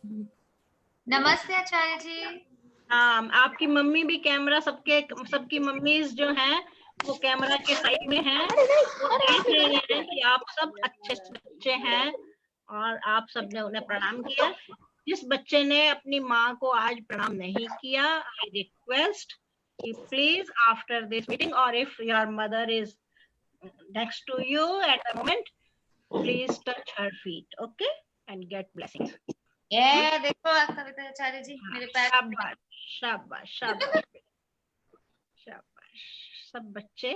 नमस्ते आचार्य जी। हाँ, आपकी मम्मी भी कैमरा, सबकी मम्मीज जो हैं वो कैमरा के साइड में हैं, वो देख रहे हैं कि आप सब अच्छे बच्चे हैं और आप सब ने उन्हें प्रणाम किया। जिस बच्चे ने अपनी माँ को आज प्रणाम नहीं किया, आई रिक्वेस्ट कि प्लीज आफ्टर दिस मीटिंग और if your mother is next to you at the moment, please touch her feet, okay, and get blessing. ये देखो कविता आचार्य जी मेरे पैर। शाबाश शाबाश शाबाश शाबाश। सब बच्चे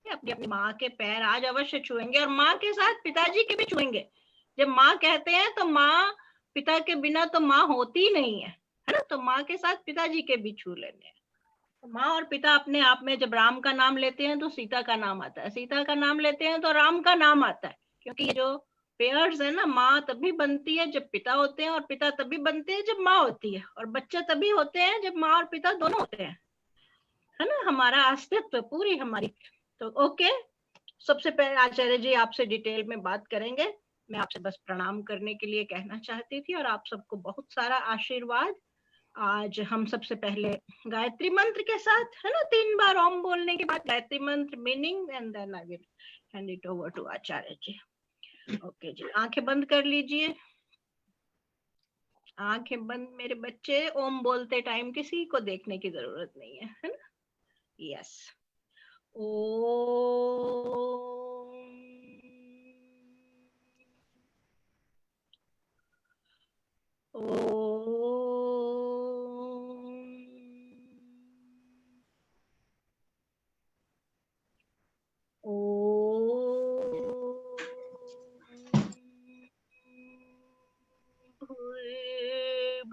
अपनी अपनी माँ के पैर आज अवश्य छुएंगे और माँ के साथ पिताजी के भी छुएंगे। जब माँ कहते हैं तो माँ, पिता के बिना तो माँ होती नहीं है ना, तो माँ के साथ पिताजी के भी छू लेने हैं। तो माँ और पिता अपने आप में, जब राम का नाम लेते हैं तो सीता का नाम आता है, सीता का नाम लेते हैं तो राम का नाम आता है, क्योंकि ये जो पेयर्स है ना, माँ तभी बनती है जब पिता होते हैं और पिता तभी बनते हैं जब माँ होती है, और बच्चे तभी होते हैं जब माँ और पिता दोनों होते हैं, है ना। हमारा अस्तित्व पूरी हमारी। तो ओके, सबसे पहले आचार्य जी आपसे डिटेल में बात करेंगे। मैं आपसे बस प्रणाम करने के लिए कहना चाहती थी और आप सबको बहुत सारा आशीर्वाद। आज हम सबसे पहले गायत्री मंत्र के साथ, है ना, 3 बार ओम बोलने के बाद Gayatri mantra meaning, and then I will hand it over to Acharya ji. Okay ji, आंखें बंद कर लीजिए। आंखें बंद मेरे बच्चे। ओम बोलते टाइम किसी को देखने की जरूरत नहीं है ना। यस। ओ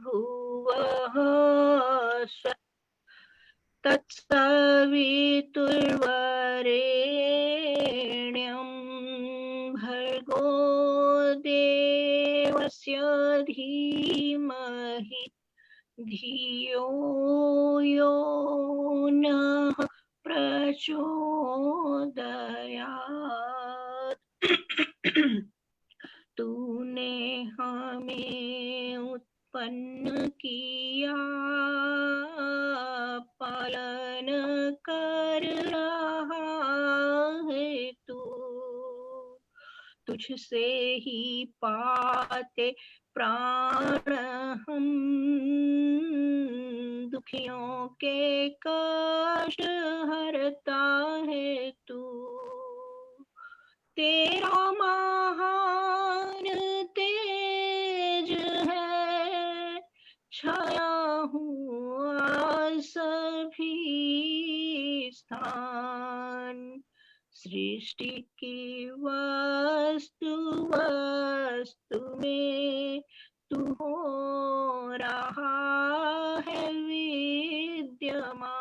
भुवः तत्सवितुर्वरेण्यं भर्गो देवस्य धीमहि धियो यो नः प्रचोदयात्। तूने हमें उत्पन्न किया, पालन कर रहा है तू, तुझसे ही पाते प्राण हम, दुखियों के कष्ट हरता है तू। तेरा महान तेज है, छाया हुआ सभी स्थान, सृष्टि की वस्तु वस्तु में तू हो रहा है विद्यमान।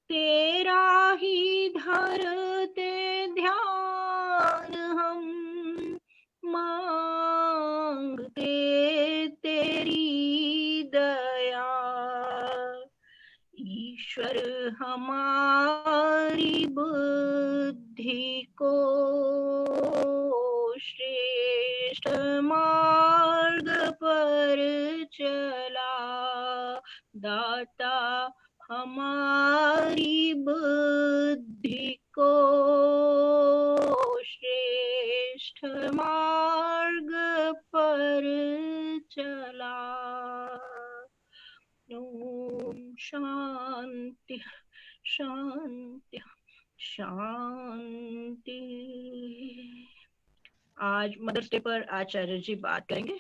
तेरा ही धरते ध्यान हम, मांगते तेरी दया। ईश्वर हमारी बुद्धि को श्रेष्ठ मार्ग पर चला, दाता हमारी बुद्धि को श्रेष्ठ मार्ग पर चला। ओम शांति शांति शांति। आज मदर्स डे पर आचार्य जी बात करेंगे।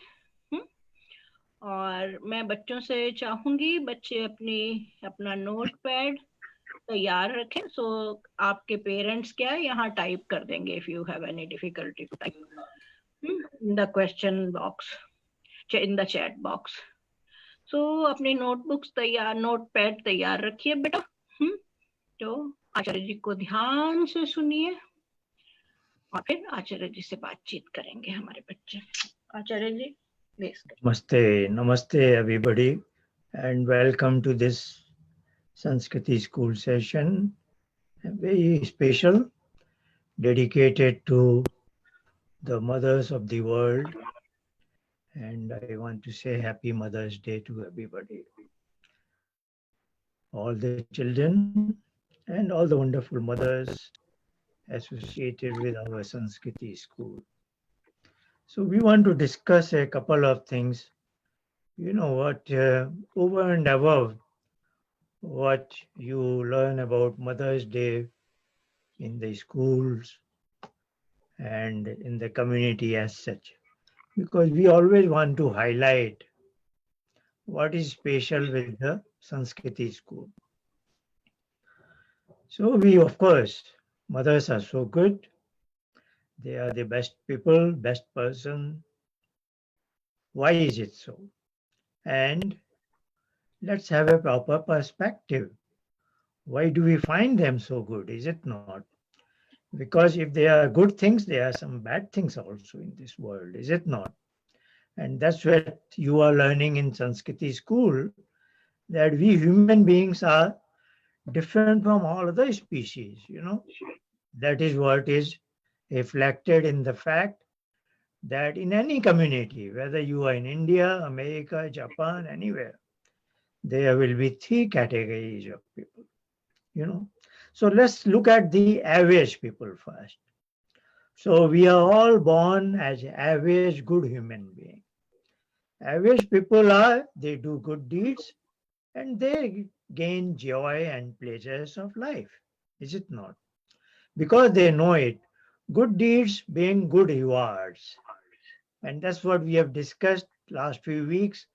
और मैं बच्चों से चाहूंगी, बच्चे अपना नोटपैड तैयार रखें। सो आपके पेरेंट्स क्या है यहाँ टाइप कर देंगे if you have any difficulty to type in the question box, in the chat box. So अपनी नोटबुक्स तैयार, नोटपैड तैयार रखिए बेटा। तो आचार्य जी को ध्यान से सुनिए और फिर आचार्य जी से बातचीत करेंगे हमारे बच्चे। आचार्य जी please. Namaste, namaste everybody, and welcome to this Sanskriti school session, very special, dedicated to the mothers of the world, And I want to say Happy Mother's Day to everybody, all the children, and all the wonderful mothers associated with our Sanskriti school. So, we want to discuss a couple of things. You know what, over and above what you learn about Mother's Day in the schools and in the community as such, because we always want to highlight what is special with the Sanskriti school. So we, of course, mothers are so good. They are the best people, best person. Why is it so? And let's have a proper perspective. Why do we find them so good? Is it not? Because if there are good things, there are some bad things also in this world, is it not? And that's what you are learning in Sanskriti school, that we human beings are different from all other species, you know. That is what is reflected in the fact that in any community, whether you are in India, America, Japan, anywhere, there will be three categories of people, you know. So let's look at the average people first. So we are all born as average good human beings. Average people are, they do good deeds and they gain joy and pleasures of life. Is it not? Because they know it. Good deeds bring good rewards. And that's what we have discussed last few weeks.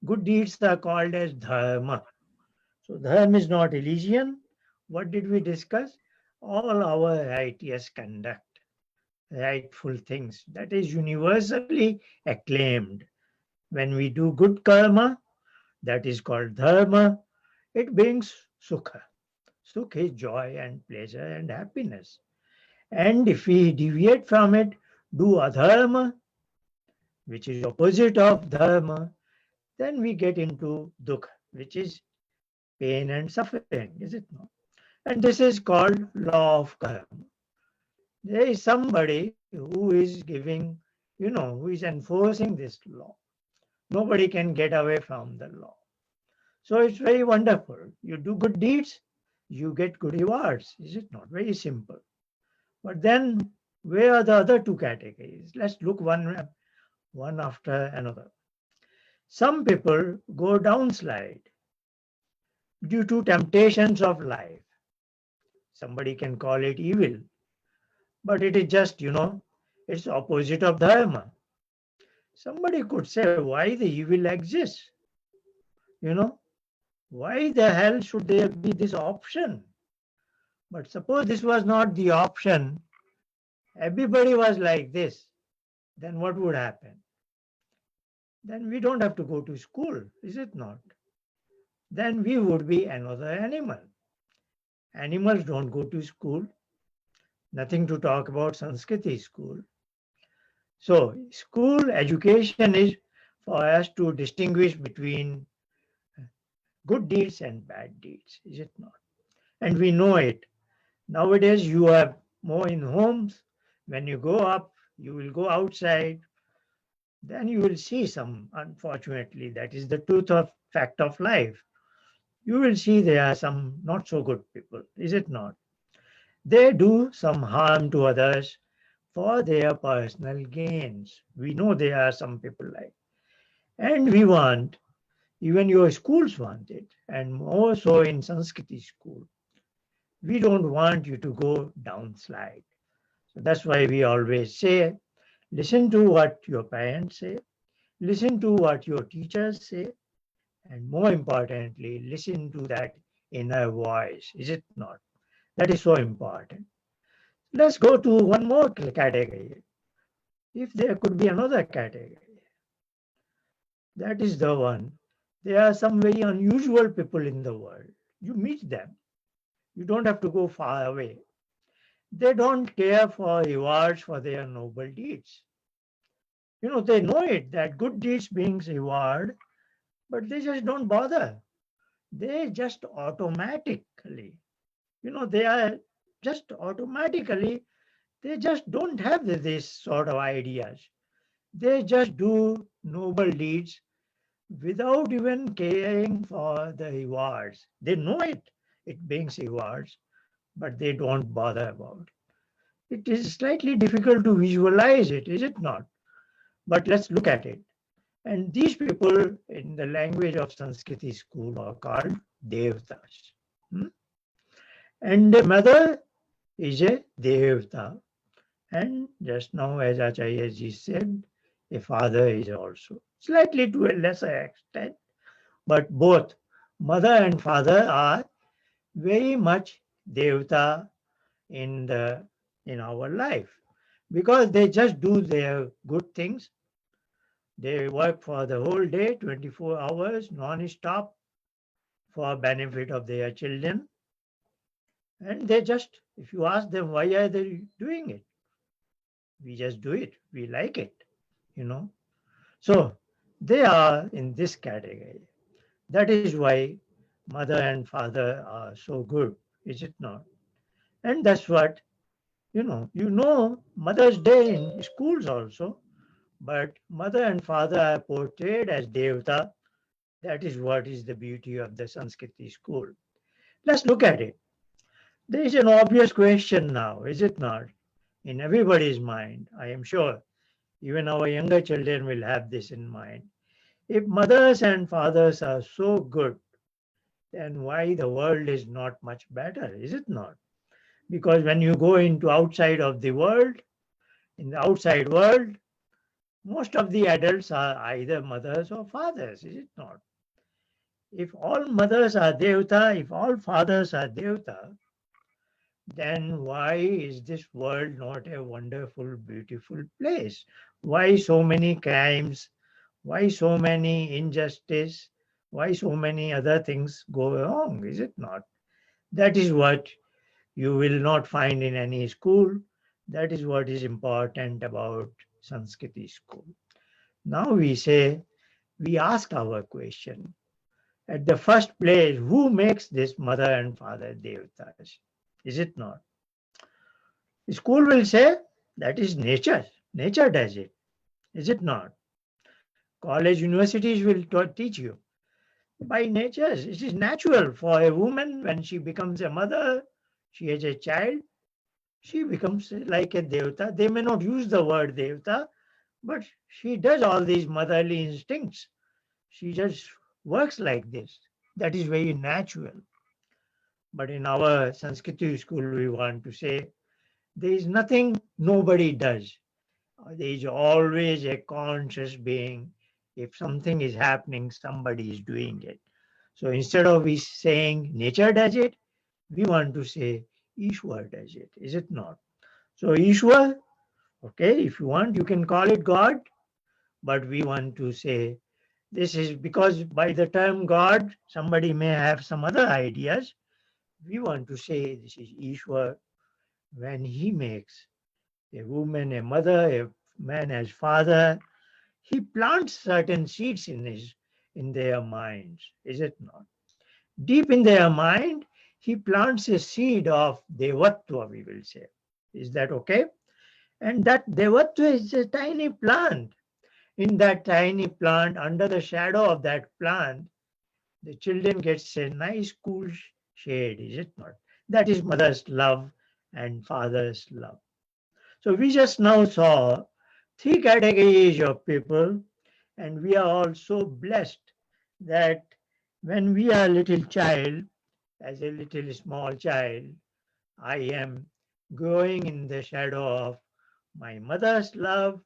Good deeds are called as dharma. So dharma is not religion. What did we discuss? All our righteous conduct, rightful things. That is universally acclaimed. When we do good karma, that is called dharma, it brings sukha. Sukha is joy and pleasure and happiness. And if we deviate from it, do adharma, which is opposite of dharma, then we get into dukha, which is pain and suffering, is it not? And this is called law of karma. There is somebody who is giving, who is enforcing this law. Nobody can get away from the law. So it's very wonderful. You do good deeds, you get good rewards. Is it not? Very simple. But then, where are the other two categories? Let's look one after another. Some people go downslide due to temptations of life. Somebody can call it evil, but it is just, it's opposite of dharma. Somebody could say, why the evil exists? You know, why the hell should there be this option? But suppose this was not the option, everybody was like this, then what would happen? Then we don't have to go to school, is it not? Then we would be another animal. Animals don't go to school, nothing to talk about Sanskriti school. So, school education is for us to distinguish between good deeds and bad deeds, is it not? And we know it. Nowadays, you are more in homes. When you go up, you will go outside, then you will see some, unfortunately, that is the truth of fact of life. You will see there are some not so good people, is it not? They do some harm to others for their personal gains. We know there are some people like, and we want, even your schools want it, and more so in Sanskriti school. We don't want you to go downslide. So that's why we always say, listen to what your parents say, listen to what your teachers say, and more importantly, listen to that inner voice. Is it not? That is so important. Let's go to one more category. If there could be another category, that is the one. There are some very unusual people in the world. You meet them. You don't have to go far away. They don't care for rewards for their noble deeds. They know it that good deeds brings reward, but they just don't bother. They just automatically, they are just automatically, they just don't have this sort of ideas. They just do noble deeds without even caring for the rewards. They know it brings rewards, but they don't bother about it. It is slightly difficult to visualize it, is it not? But let's look at it. And these people in the language of Sanskriti school are called Devtas. Hmm? And the mother is a Devta. And just now, as Acharya ji said, a father is also, slightly to a lesser extent, but both mother and father are very much Devta in the in our life because they just do their good things. They work for the whole day, 24 hours, non-stop, for benefit of their children. And they just, if you ask them why are they doing it, we just do it. We like it, you know. So they are in this category. That is why mother and father are so good, is it not? And that's what, Mother's Day in schools also, but mother and father are portrayed as Devta. That is what is the beauty of the Sanskriti school. Let's look at it. There is an obvious question now, is it not? In everybody's mind, I am sure. Even our younger children will have this in mind. If mothers and fathers are so good, then why the world is not much better, is it not? Because when you go into outside of the world, in the outside world, most of the adults are either mothers or fathers, is it not? If all mothers are Devta, if all fathers are Devta, then why is this world not a wonderful, beautiful place? Why so many crimes? Why so many injustice? Why so many other things go wrong? Is it not? That is what you will not find in any school. That is what is important about Sanskriti school. Now we ask our question. At the first place, who makes this mother and father devatas? Is it not? School will say that is nature. Nature does it. Is it not? College universities will teach you. By nature, it is natural for a woman when she becomes a mother, she has a child, she becomes like a devta. They may not use the word devta, but she does all these motherly instincts. She just works like this. That is very natural. But in our Sanskrit school, we want to say there is nothing nobody does. There is always a conscious being. If something is happening, somebody is doing it. So instead of we saying nature does it, we want to say Ishwar does it. Is it not? So Ishwar, okay, if you want, you can call it God, but we want to say this is because by the term God, somebody may have some other ideas. We want to say this is Ishwar when he makes a woman a mother, a man as father. He plants certain seeds in their minds, is it not? Deep in their mind, he plants a seed of devatva, we will say. Is that okay? And that devatva is a tiny plant. In that tiny plant, under the shadow of that plant, the children gets a nice cool shade, is it not? That is mother's love and father's love. So we just now saw three categories of people, and we are also blessed that when we are a little child, as a little small child, I am growing in the shadow of my mother's love,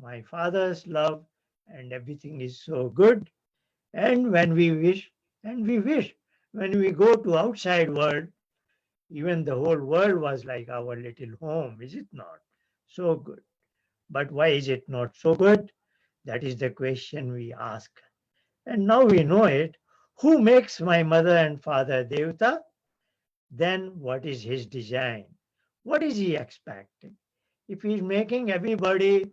my father's love, and everything is so good. And when we wish, when we go to outside world, even the whole world was like our little home, is it not? So good. But why is it not so good? That is the question we ask. And now we know it. Who makes my mother and father Devta? Then what is his design? What is he expecting? If he is making everybody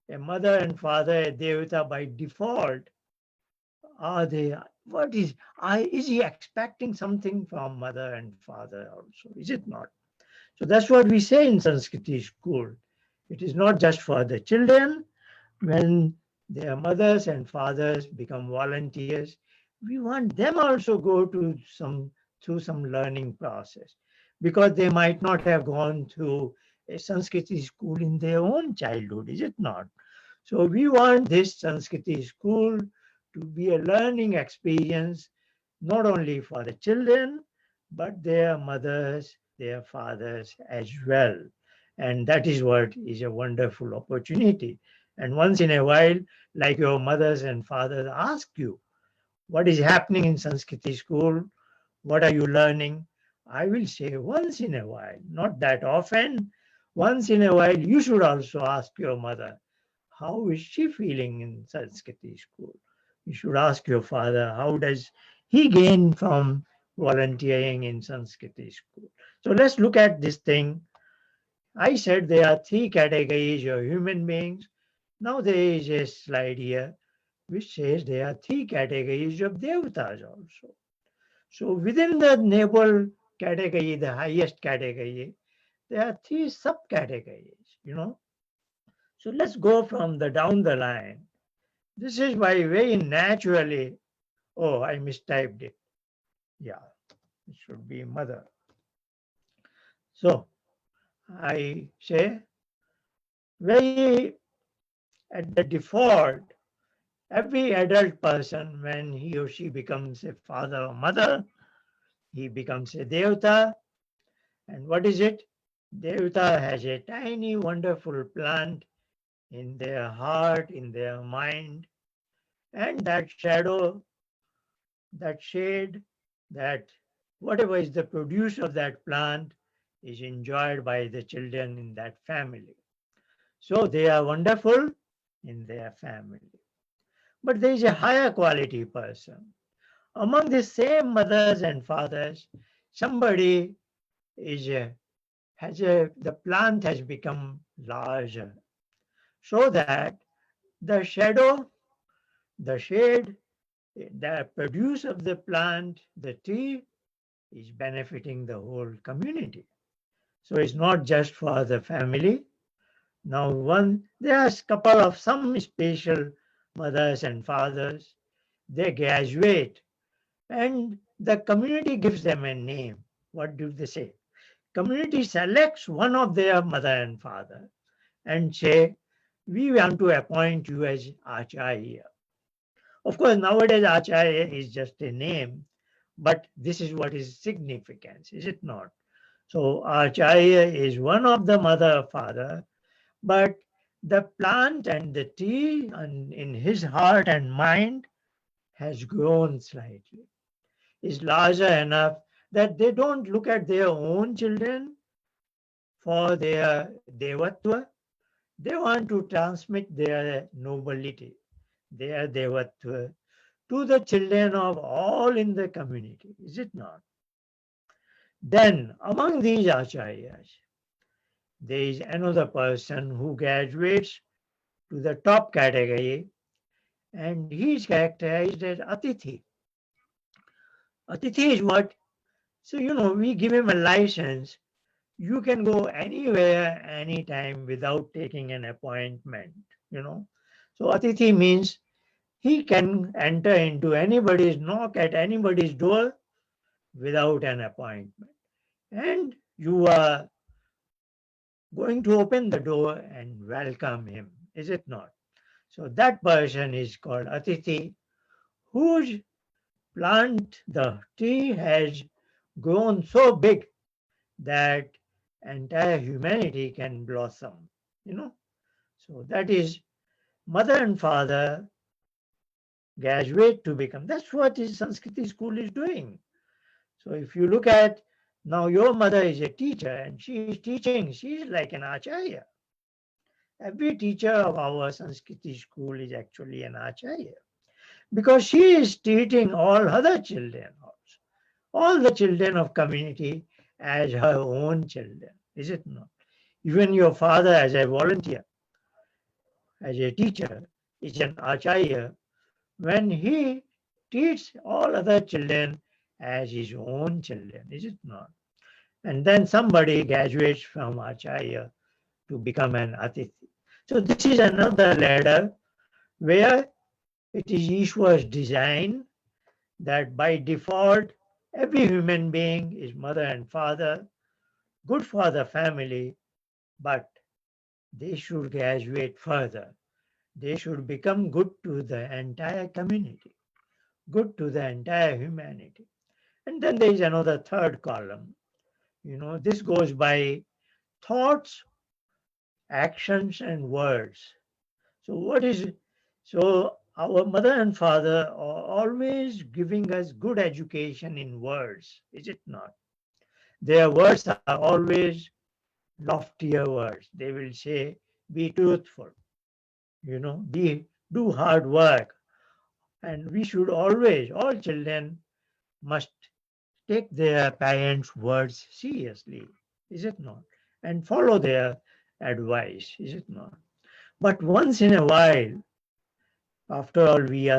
a mother and father a Devta by default, are they what is he expecting something from mother and father also? Is it not? So that's what we say in Sanskriti school. It is not just for the children, when their mothers and fathers become volunteers, we want them also go to some through some learning process, because they might not have gone through a Sanskriti school in their own childhood, is it not? So we want this Sanskriti school to be a learning experience, not only for the children, but their mothers, their fathers as well. And that is what is a wonderful opportunity. And once in a while, like your mothers and fathers ask you, what is happening in Sanskriti school? What are you learning? I will say once in a while, not that often. Once in a while, you should also ask your mother, how is she feeling in Sanskriti school? You should ask your father, how does he gain from volunteering in Sanskriti school? So let's look at this thing. I said there are three categories of human beings. Now there is a slide here which says there are three categories of devatas also. So within the noble category, the highest category, there are three subcategories, you know. So let's go from the down the line. This is why very naturally, oh, I mistyped it. Yeah, it should be mother. So I say very at the default, every adult person, when he or she becomes a father or mother, he becomes a devata. And what is it? Devata has a tiny, wonderful plant in their heart, in their mind, and that shadow, that shade, that whatever is the produce of that plant is enjoyed by the children in that family. So they are wonderful in their family. But there is a higher quality person. Among the same mothers and fathers, somebody is the plant has become larger, so that the shadow, the shade, the produce of the plant, the tree is benefiting the whole community. So it's not just for the family. Now, there are a couple of some special mothers and fathers. They graduate, and the community gives them a name. What do they say? Community selects one of their mother and father and say, we want to appoint you as Acharya. Of course, nowadays Acharya is just a name, but this is what is significance, is it not? So Acharya is one of the mother father, but the plant and the tree and in his heart and mind has grown slightly, is larger enough that they don't look at their own children for their devatva. They want to transmit their nobility, their devatva to the children of all in the community, is it not? Then, among these acharyas, there is another person who graduates to the top category, and he is characterized as Atithi. Atithi is what? So, we give him a license. You can go anywhere, anytime without taking an appointment, you know. So, Atithi means he can enter into anybody's, knock at anybody's door without an appointment. And you are going to open the door and welcome him, is it not? So that person is called Atithi, whose plant, the tree has grown so big that entire humanity can blossom, you know. So that is mother and father graduate to become. That's what is Sanskriti school is doing. So if you look at now, your mother is a teacher and she is teaching. She is like an acharya. Every teacher of our Sanskriti school is actually an acharya because she is treating all other children also, all the children of community as her own children, is it not? Even your father as a volunteer, as a teacher, is an acharya when he treats all other children as his own children, is it not? And then somebody graduates from acharya to become an atithi. So this is another ladder where it is Ishwar's design that by default, every human being is mother and father, good for the family, but they should graduate further. They should become good to the entire community, good to the entire humanity. And then there is another third column. This goes by thoughts, actions, and words. So what is so our mother and father are always giving us good education in words, is it not? Their words are always loftier words. They will say, be truthful, be do hard work. And we should always, all children must take their parents' words seriously, is it not? And follow their advice, is it not? But once in a while, after all, we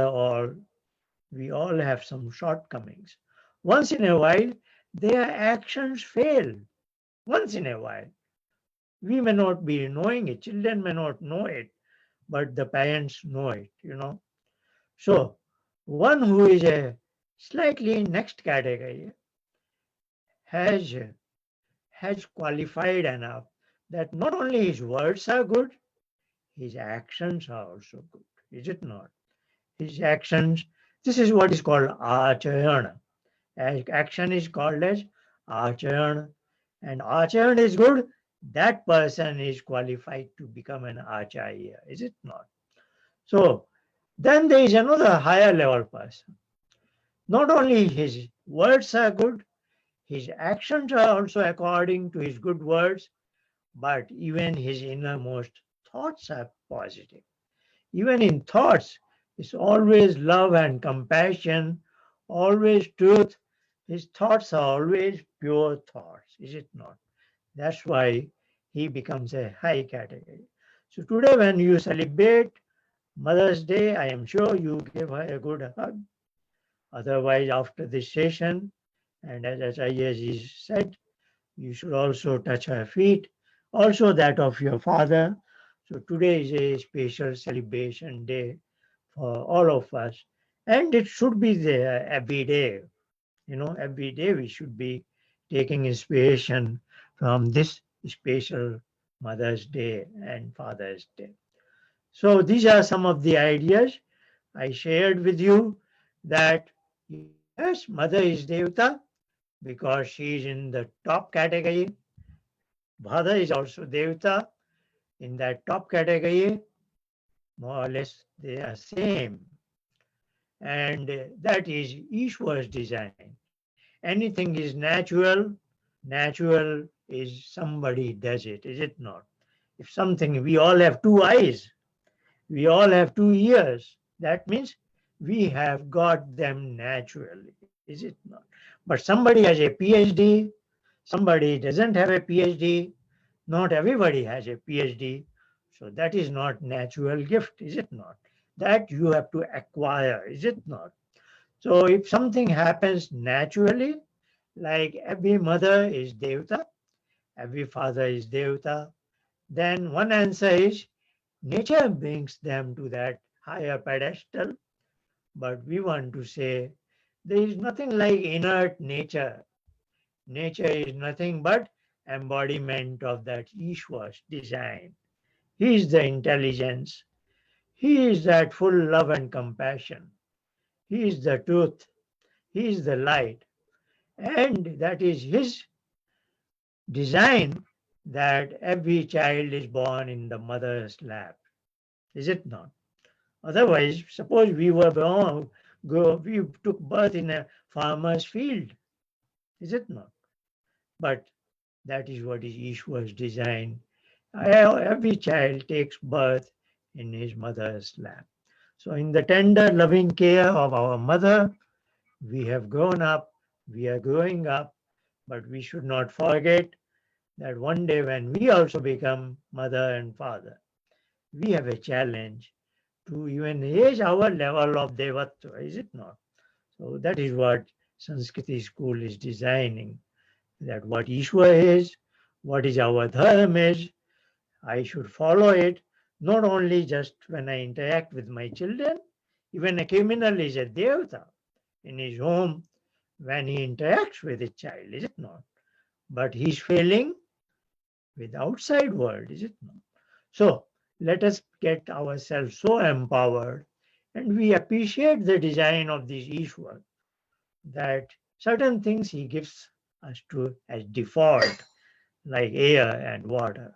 all have some shortcomings. Once in a while, their actions fail. Once in a while. We may not be knowing it, children may not know it, but the parents know it. So, one who is a slightly next category has has qualified enough that not only his words are good, his actions are also good. Is it not? His actions, this is what is called acharana. Action is called as acharana. And acharana is good, that person is qualified to become an acharya. Is it not? So, then there is another higher level person. Not only his words are good, his actions are also according to his good words, but even his innermost thoughts are positive. Even in thoughts, it's always love and compassion, always truth. His thoughts are always pure thoughts, is it not? That's why he becomes a high category. So today, when you celebrate Mother's Day, I am sure you give her a good hug. Otherwise, after this session, and as I is said, you should also touch her feet, also that of your father. So today is a special celebration day for all of us, and it should be there every day. Every day we should be taking inspiration from this special Mother's Day and Father's Day. So these are some of the ideas I shared with you that yes, Mother is Devta because she is in the top category. Father is also Devta in that top category. More or less they are same. And that is Ishwar's design. Anything is natural is somebody does it, is it not? If something, we all have two eyes, we all have two ears, that means we have got them naturally, is it not? But somebody has a PhD, somebody doesn't have a PhD, not everybody has a PhD, so that is not natural gift, is it not? That you have to acquire, is it not? So if something happens naturally, like every mother is Devta, every father is Devta, then one answer is nature brings them to that higher pedestal. But we want to say there is nothing like inert nature. Nature is nothing but embodiment of that Ishwar's design. He is the intelligence. He is that full love and compassion. He is the truth. He is the light. And that is his design that every child is born in the mother's lap. Is it not? Otherwise, suppose we were born, we took birth in a farmer's field. Is it not? But that is what is Ishwar's design. Every child takes birth in his mother's lap. So, in the tender, loving care of our mother, we have grown up, we are growing up, but we should not forget that one day when we also become mother and father, we have a challenge to even raise our level of devatva, is it not? So that is what Sanskriti school is designing, that what Ishwar is, what is our dharma is, I should follow it, Not only just when I interact with my children, even a criminal is a devata in his home when he interacts with a child, is it not? But he's failing with outside world, is it not? So let us get ourselves so empowered and we appreciate the design of this Ishwar that certain things he gives us to as default, like air and water.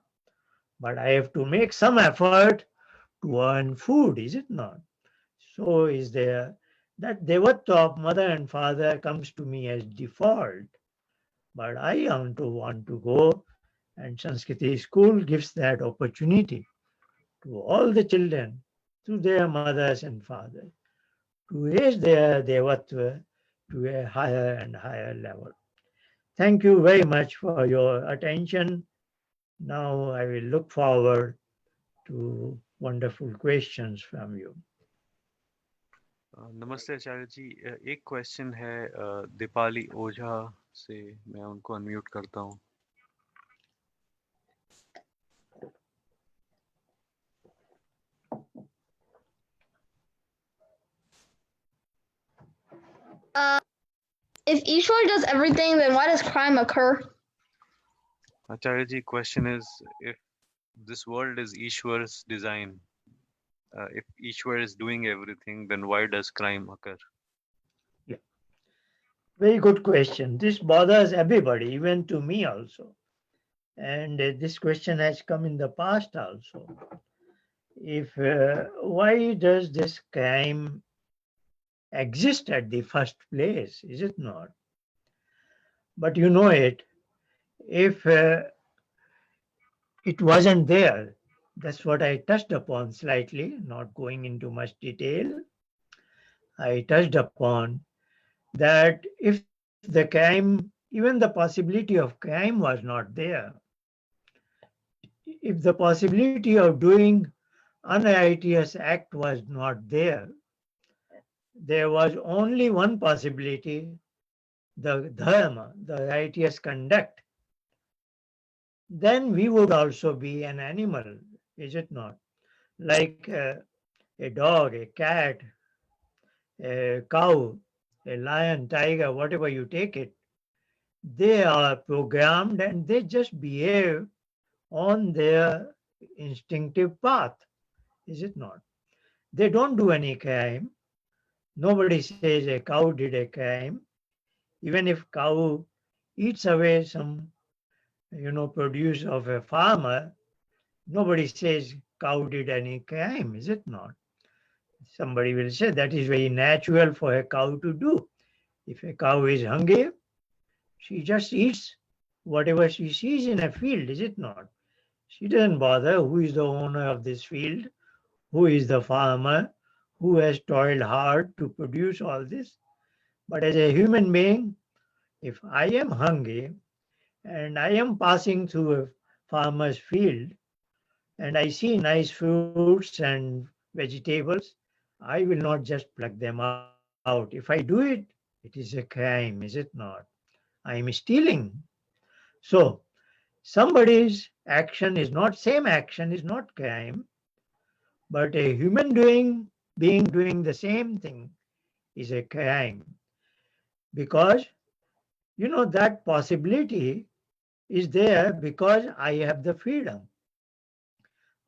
But I have to make some effort to earn food, is it not? So is there that devatva of mother and father comes to me as default, but I want to go, and Sanskriti school gives that opportunity to all the children, to their mothers and fathers, to raise their devatva to a higher and higher level. Thank you very much for your attention. Now I will look forward to wonderful questions from you. नमस्ते आचार्य जी, एक question है दीपाली ओझा से, मैं उनको unmute करता हूँ। If Ishwar does everything, then why does crime occur? Acharya ji, question is, if this world is Ishwar's design, if Ishwar is doing everything, then why does crime occur? Yeah. Very good question. This bothers everybody, even to me also. And this question has come in the past also. If why does this crime exist at the first place? Is it not? But you know it. If it wasn't there, that's what I touched upon slightly, not going into much detail. I touched upon that if the crime, even the possibility of crime was not there, if the possibility of doing unrighteous act was not there, there was only one possibility, the dharma, the righteous conduct, then we would also be an animal, is it not? Like a dog, a cat, a cow, a lion, tiger, whatever you take it, they are programmed and they just behave on their instinctive path, is it not? They don't do any crime. Nobody says a cow did a crime. Even if cow eats away some, produce of a farmer, nobody says cow did any crime, is it not? Somebody will say that is very natural for a cow to do. If a cow is hungry, she just eats whatever she sees in a field, is it not? She doesn't bother who is the owner of this field, who is the farmer, who has toiled hard to produce all this. But as a human being, if I am hungry and I am passing through a farmer's field and I see nice fruits and vegetables, I will not just pluck them out. If I do it, it is a crime, is it not? I am stealing. So somebody's action is not same action is not crime, but a human being doing the same thing is a crime because that possibility is there because I have the freedom.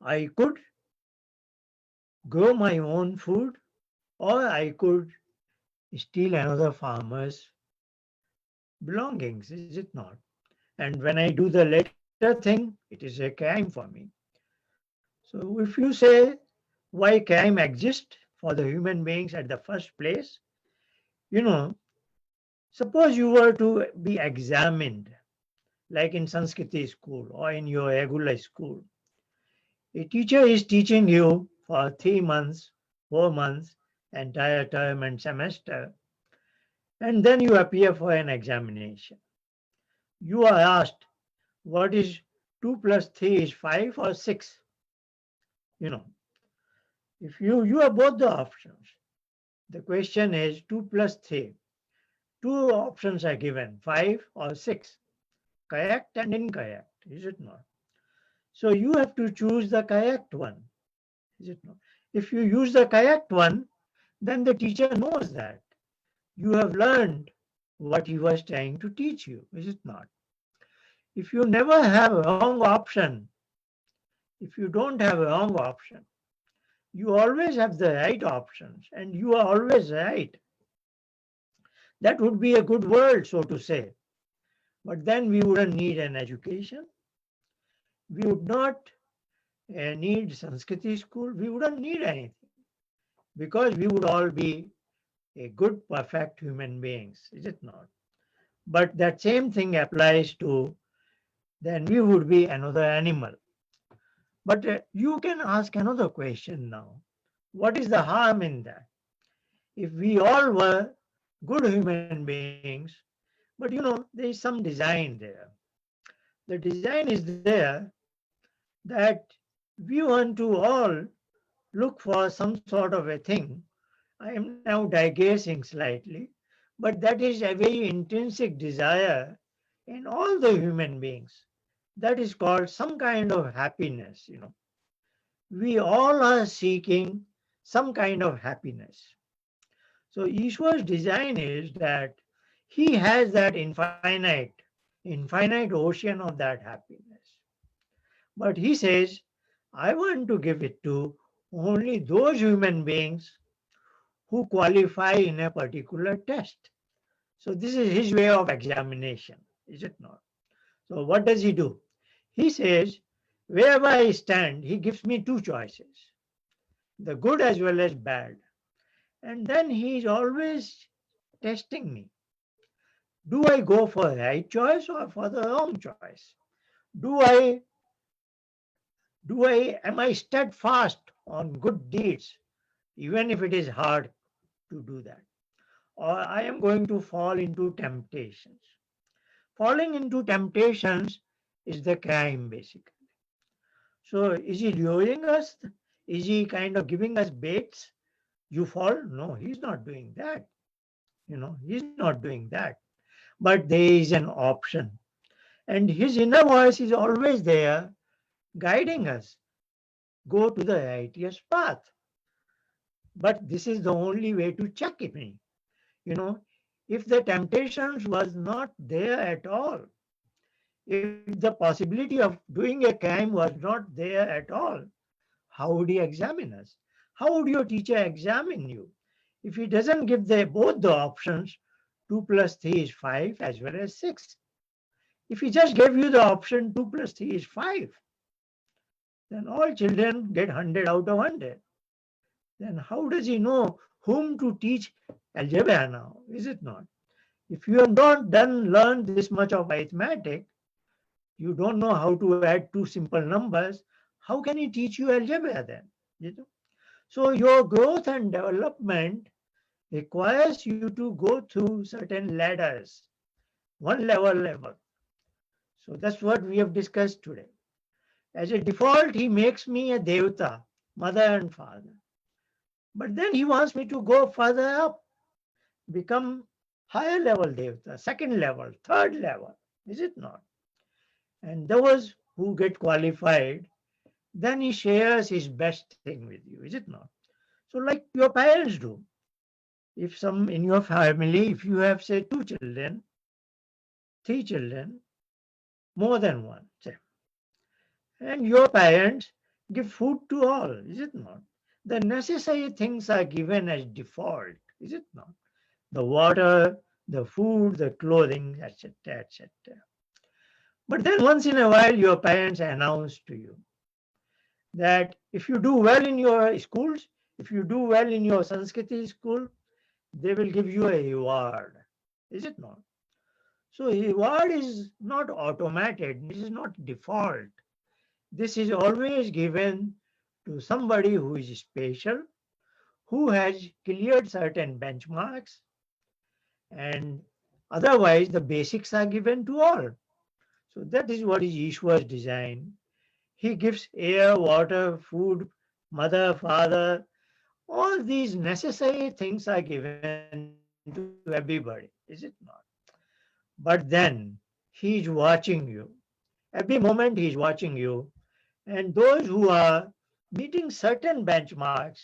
I could grow my own food or I could steal another farmer's belongings, is it not? And when I do the latter thing, it is a crime for me. So if you say why crime exists for the human beings at the first place, you know, suppose you were to be examined like in Sanskriti school or in your regular school. A teacher is teaching you for 3 months, 4 months, entire term and semester, and then you appear for an examination. You are asked, what is 2 plus 3 is 5 or 6? You know, if you are both the options. The question is 2 plus 3. Two options are given, 5 or 6, correct and incorrect, is it not? So you have to choose the correct one. is it not? If you use the correct one, then the teacher knows that you have learned what he was trying to teach you, is it not? If you never have a wrong option, if you don't have a wrong option, you always have the right options and you are always right. That would be a good world, so to say. But then we wouldn't need an education. We would not need Sanskriti school. We wouldn't need anything because we would all be a good, perfect human beings, is it not? But that same thing applies to then we would be another animal. But you can ask another question now. What is the harm in that? If we all were good human beings, but there is some design there. The design is there that we want to all look for some sort of a thing. I am now digressing slightly, but that is a very intrinsic desire in all the human beings. That is called some kind of happiness. We all are seeking some kind of happiness. So Ishwar's design is that he has that infinite ocean of that happiness. But he says, I want to give it to only those human beings who qualify in a particular test. So this is his way of examination, is it not? So what does he do? He says, wherever I stand, he gives me two choices, the good as well as bad. And then he is always testing me. Do I go for the right choice or for the wrong choice? Do I am I steadfast on good deeds, even if it is hard to do that? Or I am going to fall into temptations. Falling into temptations is the crime, basically. So is he luring us? Is he kind of giving us baits? You fall? No, he's not doing that. He's not doing that. But there is an option. And his inner voice is always there guiding us. Go to the righteous path. But this is the only way to check it. You know, if the temptations was not there at all, if the possibility of doing a crime was not there at all, how would he examine us? How would your teacher examine you? If he doesn't give both the options, 2 plus 3 is 5 as well as 6. If he just gave you the option 2 plus 3 is 5, then all children get 100 out of 100. Then how does he know whom to teach algebra now? Is it not? If you have not learned this much of arithmetic, you don't know how to add two simple numbers, how can he teach you algebra then? So your growth and development requires you to go through certain ladders, one level. So that's what we have discussed today. As a default, he makes me a devta, mother and father. But then he wants me to go further up, become higher level devta, second level, third level, is it not? And those who get qualified, then he shares his best thing with you, is it not? So like your parents do. If some in your family, if you have say 2 children, 3 children, more than one, say, and your parents give food to all, is it not? The necessary things are given as default, is it not? The water, the food, the clothing, etc., etc. But then once in a while, your parents announce to you that if you do well in your schools, if you do well in your Sanskriti school, they will give you a reward, is it not? So reward is not automated, this is not default. This is always given to somebody who is special, who has cleared certain benchmarks, and otherwise the basics are given to all. So that is what is Ishwar's design. He gives air, water, food, mother, father, all these necessary things are given to everybody, is it not? But then he is watching you. Every moment he is watching you. And those who are meeting certain benchmarks,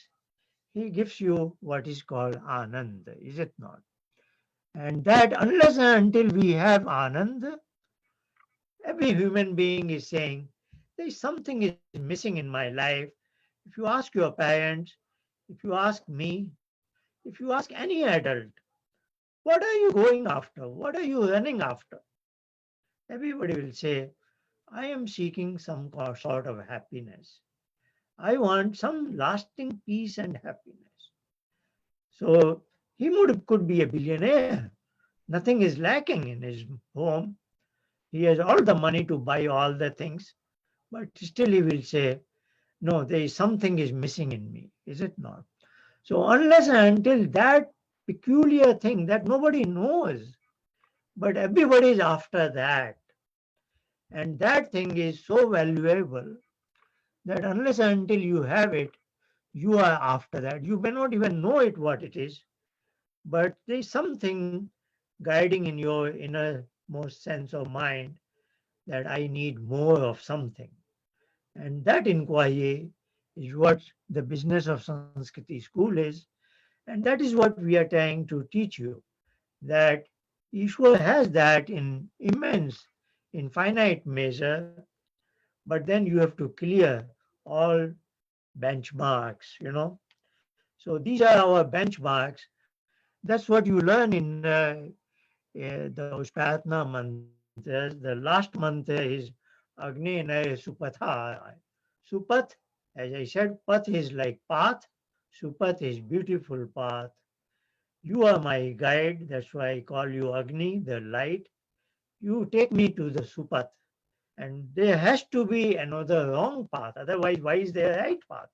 he gives you what is called Anand, is it not? And that unless and until we have Anand, every human being is saying, there is something is missing in my life. If you ask your parents, if you ask me, if you ask any adult, what are you going after? What are you running after? Everybody will say, I am seeking some sort of happiness. I want some lasting peace and happiness. So he could be a billionaire. Nothing is lacking in his home. He has all the money to buy all the things, but still he will say, no, there is something is missing in me, is it not? So unless and until that peculiar thing that nobody knows, but everybody is after that, and that thing is so valuable that unless and until you have it, you are after that. You may not even know it what it is, but there is something guiding in your innermost sense of mind that I need more of something. And that inquiry is what the business of Sanskriti school is. And that is what we are trying to teach you, that Ishwar has that in immense, infinite measure, but then you have to clear all benchmarks. So these are our benchmarks. That's what you learn in those Pratna mantras. The last mantra is Agni Nay Supatha. Supat, as I said, Path is like path. Supat is beautiful path. You are my guide. That's why I call you Agni, the light. You take me to the Supat. And there has to be another wrong path. Otherwise, why is there a right path?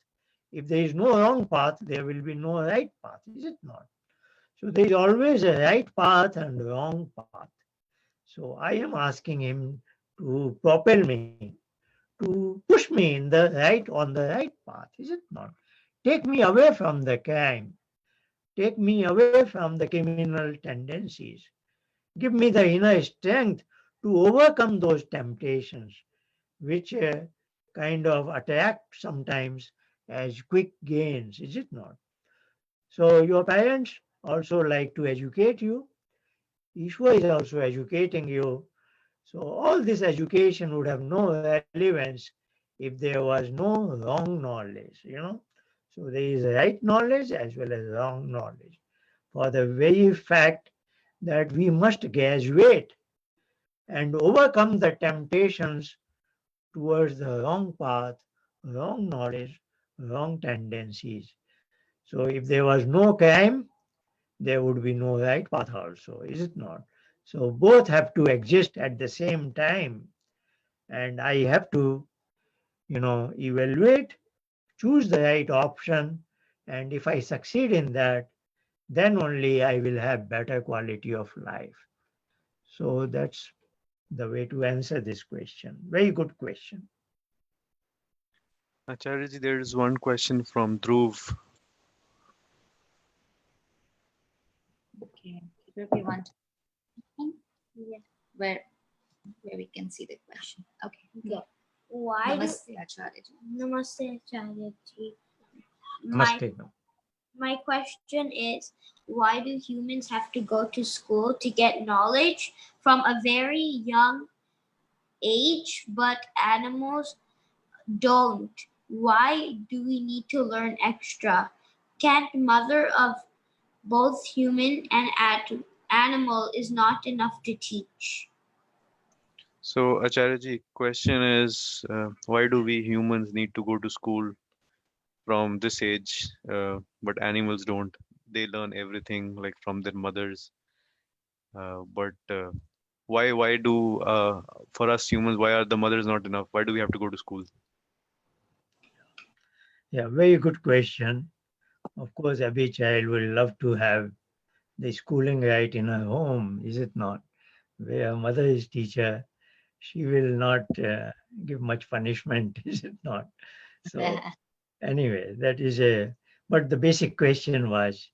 If there is no wrong path, there will be no right path, is it not? So there is always a right path and wrong path. So I am asking him to propel me, to push me in the right on the right path, is it not? Take me away from the crime. Take me away from the criminal tendencies. Give me the inner strength to overcome those temptations, which kind of attract sometimes as quick gains, is it not? So your parents also like to educate you. Ishwa is also educating you. So all this education would have no relevance if there was no wrong knowledge. So there is right knowledge as well as wrong knowledge. For the very fact that we must graduate and overcome the temptations towards the wrong path, wrong knowledge, wrong tendencies. So if there was no crime, there would be no right path also, is it not? So both have to exist at the same time. And I have to, evaluate, choose the right option. And if I succeed in that, then only I will have better quality of life. So that's the way to answer this question. Very good question. Acharya ji, there is one question from Dhruv. Okay. If you want Yeah. where we can see the question. Okay. Okay. Why do Namaste, Acharya ji. Namaste, Acharya ji. Namaste. My question is, why do humans have to go to school to get knowledge from a very young age, but animals don't? Why do we need to learn extra? Can't mother of both human and animal is not enough to teach? So, Acharya ji, question is, why do we humans need to go to school from this age, but animals don't? They learn everything like from their mothers. But why do for us humans, why are the mothers not enough? Why do we have to go to school? Yeah, very good question. Of course, every child will love to have the schooling right in her home, is it not? Where a mother is teacher, she will not give much punishment, is it not? So anyway, that is a. But the basic question was,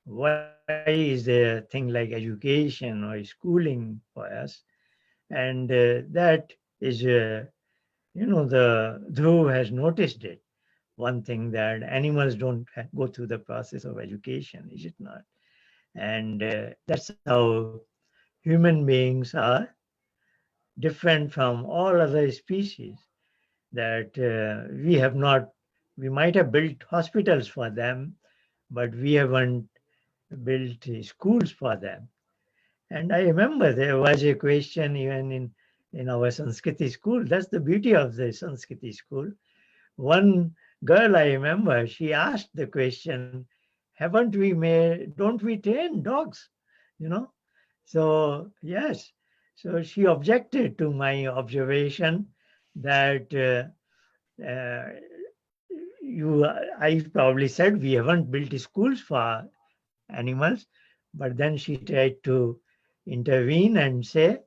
why is there a thing like education or schooling for us? And that is, the Dhruv has noticed it. one thing, that animals don't go through the process of education, is it not? And that's how human beings are different from all other species. That we have not, we might have built hospitals for them, but we haven't built schools for them. And I remember there was a question even in our Sanskriti school. That's the beauty of the Sanskriti school. One girl I remember, she asked the question, haven't we made, don't we train dogs? You know? So, yes. So she objected to my observation that uh, I probably said we haven't built schools for animals, but then she tried to intervene and say,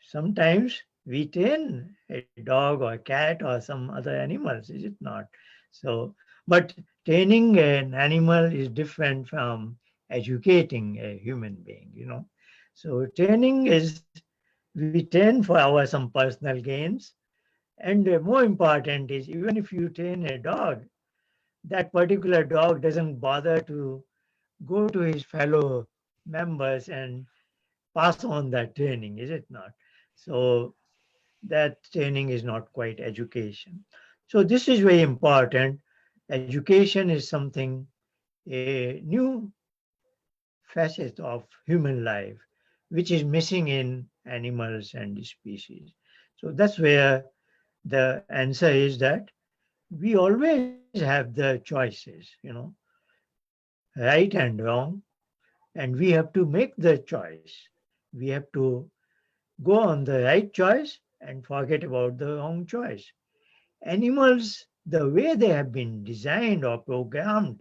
sometimes we train a dog or cat or some other animals, is it not? So, but training an animal is different from educating a human being, you know. So training is, we train for our some personal gains. And more important is, even if you train a dog, that particular dog doesn't bother to go to his fellow members and pass on that training, is it not? So that training is not quite education. So this is very important. Education is something, a new facet of human life, which is missing in animals and species. So that's where the answer is that we always have the choices, you know, right and wrong, and we have to make the choice. We have to go on the right choice and forget about the wrong choice. Animals, the way they have been designed or programmed,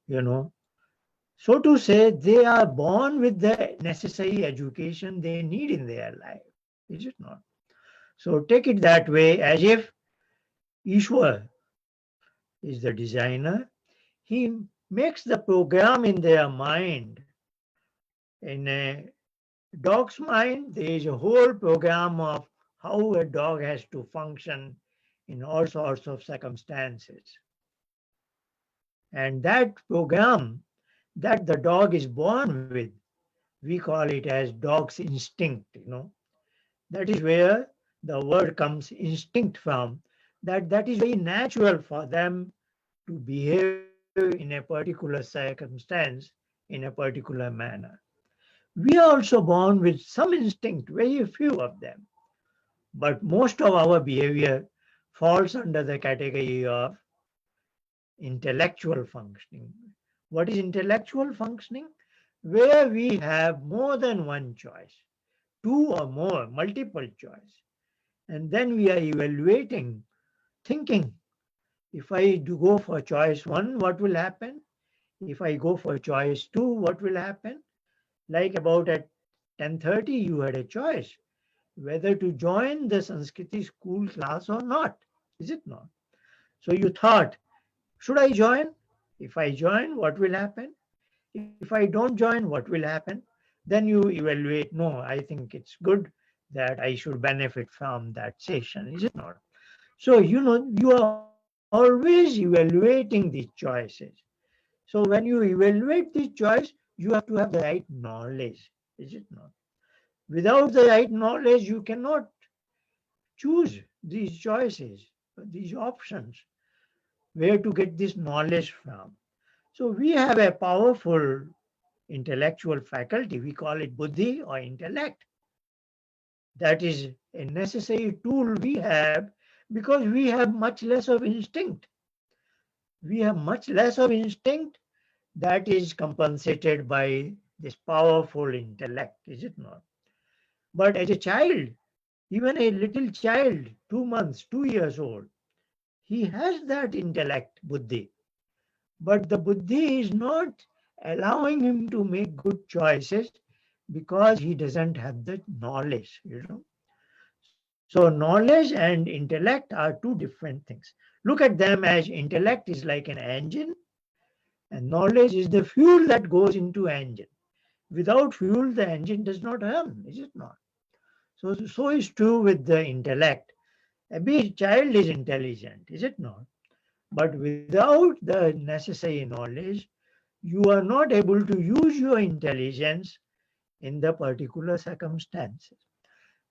you know, so to say, they are born with the necessary education they need in their life, is it not? So take it that way, as if Ishwar is the designer. He makes the program in their mind. In a dog's mind, there is a whole program of how a dog has to function in all sorts of circumstances. And that program that the dog is born with, we call it as dog's instinct, you know. That is where the word comes instinct from, that is very natural for them to behave in a particular circumstance in a particular manner. We are also born with some instinct, very few of them, but most of our behavior falls under the category of intellectual functioning. What is intellectual functioning? Where we have more than one choice, two or more, multiple choice. And then we are evaluating, thinking, if I do go for choice one, what will happen? If I go for choice two, what will happen? Like about at 10:30, you had a choice whether to join the Sanskriti school class or not. Is it not? So you thought, should I join? If I join, what will happen? If I don't join, what will happen? Then you evaluate, no, I think it's good that I should benefit from that session. Is it not? So, you know, you are always evaluating these choices. So when you evaluate this choice, you have to have the right knowledge. Is it not? Without the right knowledge, you cannot choose these choices, these options, where to get this knowledge from. So we have a powerful intellectual faculty. We call it buddhi or intellect. That is a necessary tool we have because we have much less of instinct. We have much less of instinct that is compensated by this powerful intellect, is it not? But as a child, even a little child, 2 months, 2 years old, he has that intellect, buddhi. But the buddhi is not allowing him to make good choices because he doesn't have the knowledge, you know. So knowledge and intellect are two different things. Look at them as intellect is like an engine and knowledge is the fuel that goes into engine. Without fuel, the engine does not run, is it not? So is true with the intellect. A big child is intelligent, is it not? But without the necessary knowledge, you are not able to use your intelligence in the particular circumstances.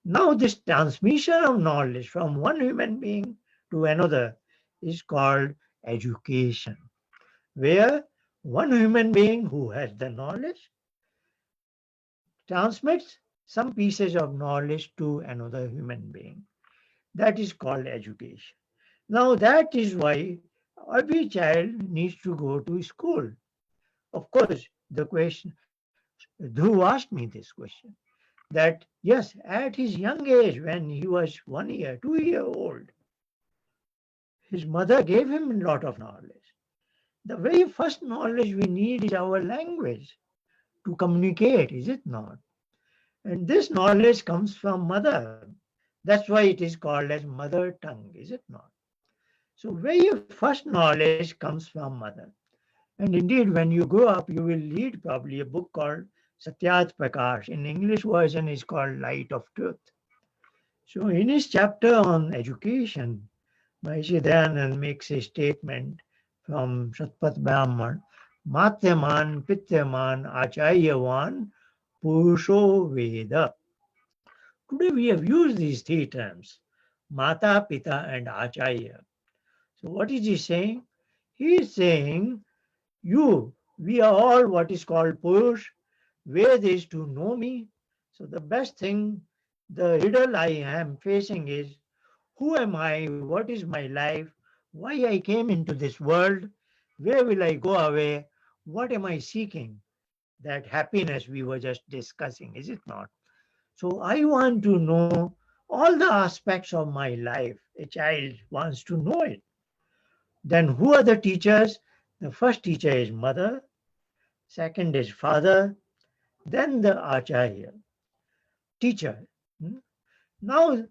Now, this transmission of knowledge from one human being to another is called education, where one human being who has the knowledge transmits some pieces of knowledge to another human being. That is called education. Now, that is why every child needs to go to school. Of course, the question, Dhruv asked me this question, that yes, at his young age, when he was 1 year, 2 year old, his mother gave him a lot of knowledge. The very first knowledge we need is our language to communicate, is it not? And this knowledge comes from mother. That's why it is called as mother tongue, is it not? So very first knowledge comes from mother. And indeed, when you grow up, you will read probably a book called Satyat Prakash. In English version, is called Light of Truth. So in his chapter on education, Maharishi Dayanand makes a statement from Satpat Brahman, Matyaman, Pityaman, Acharyavan, Purusho Veda. Today we have used these three terms, Mata, Pita and Acharya. So what is he saying? He is saying, we are all what is called Purush. Ved is to know me. So the best thing, the riddle I am facing is, who am I? What is my life? Why I came into this world? Where will I go away? What am I seeking? That happiness we were just discussing, is it not? So I want to know all the aspects of my life. A child wants to know it. Then who are the teachers? The first teacher is mother, second is father, then the acharya, teacher. Hmm? Now,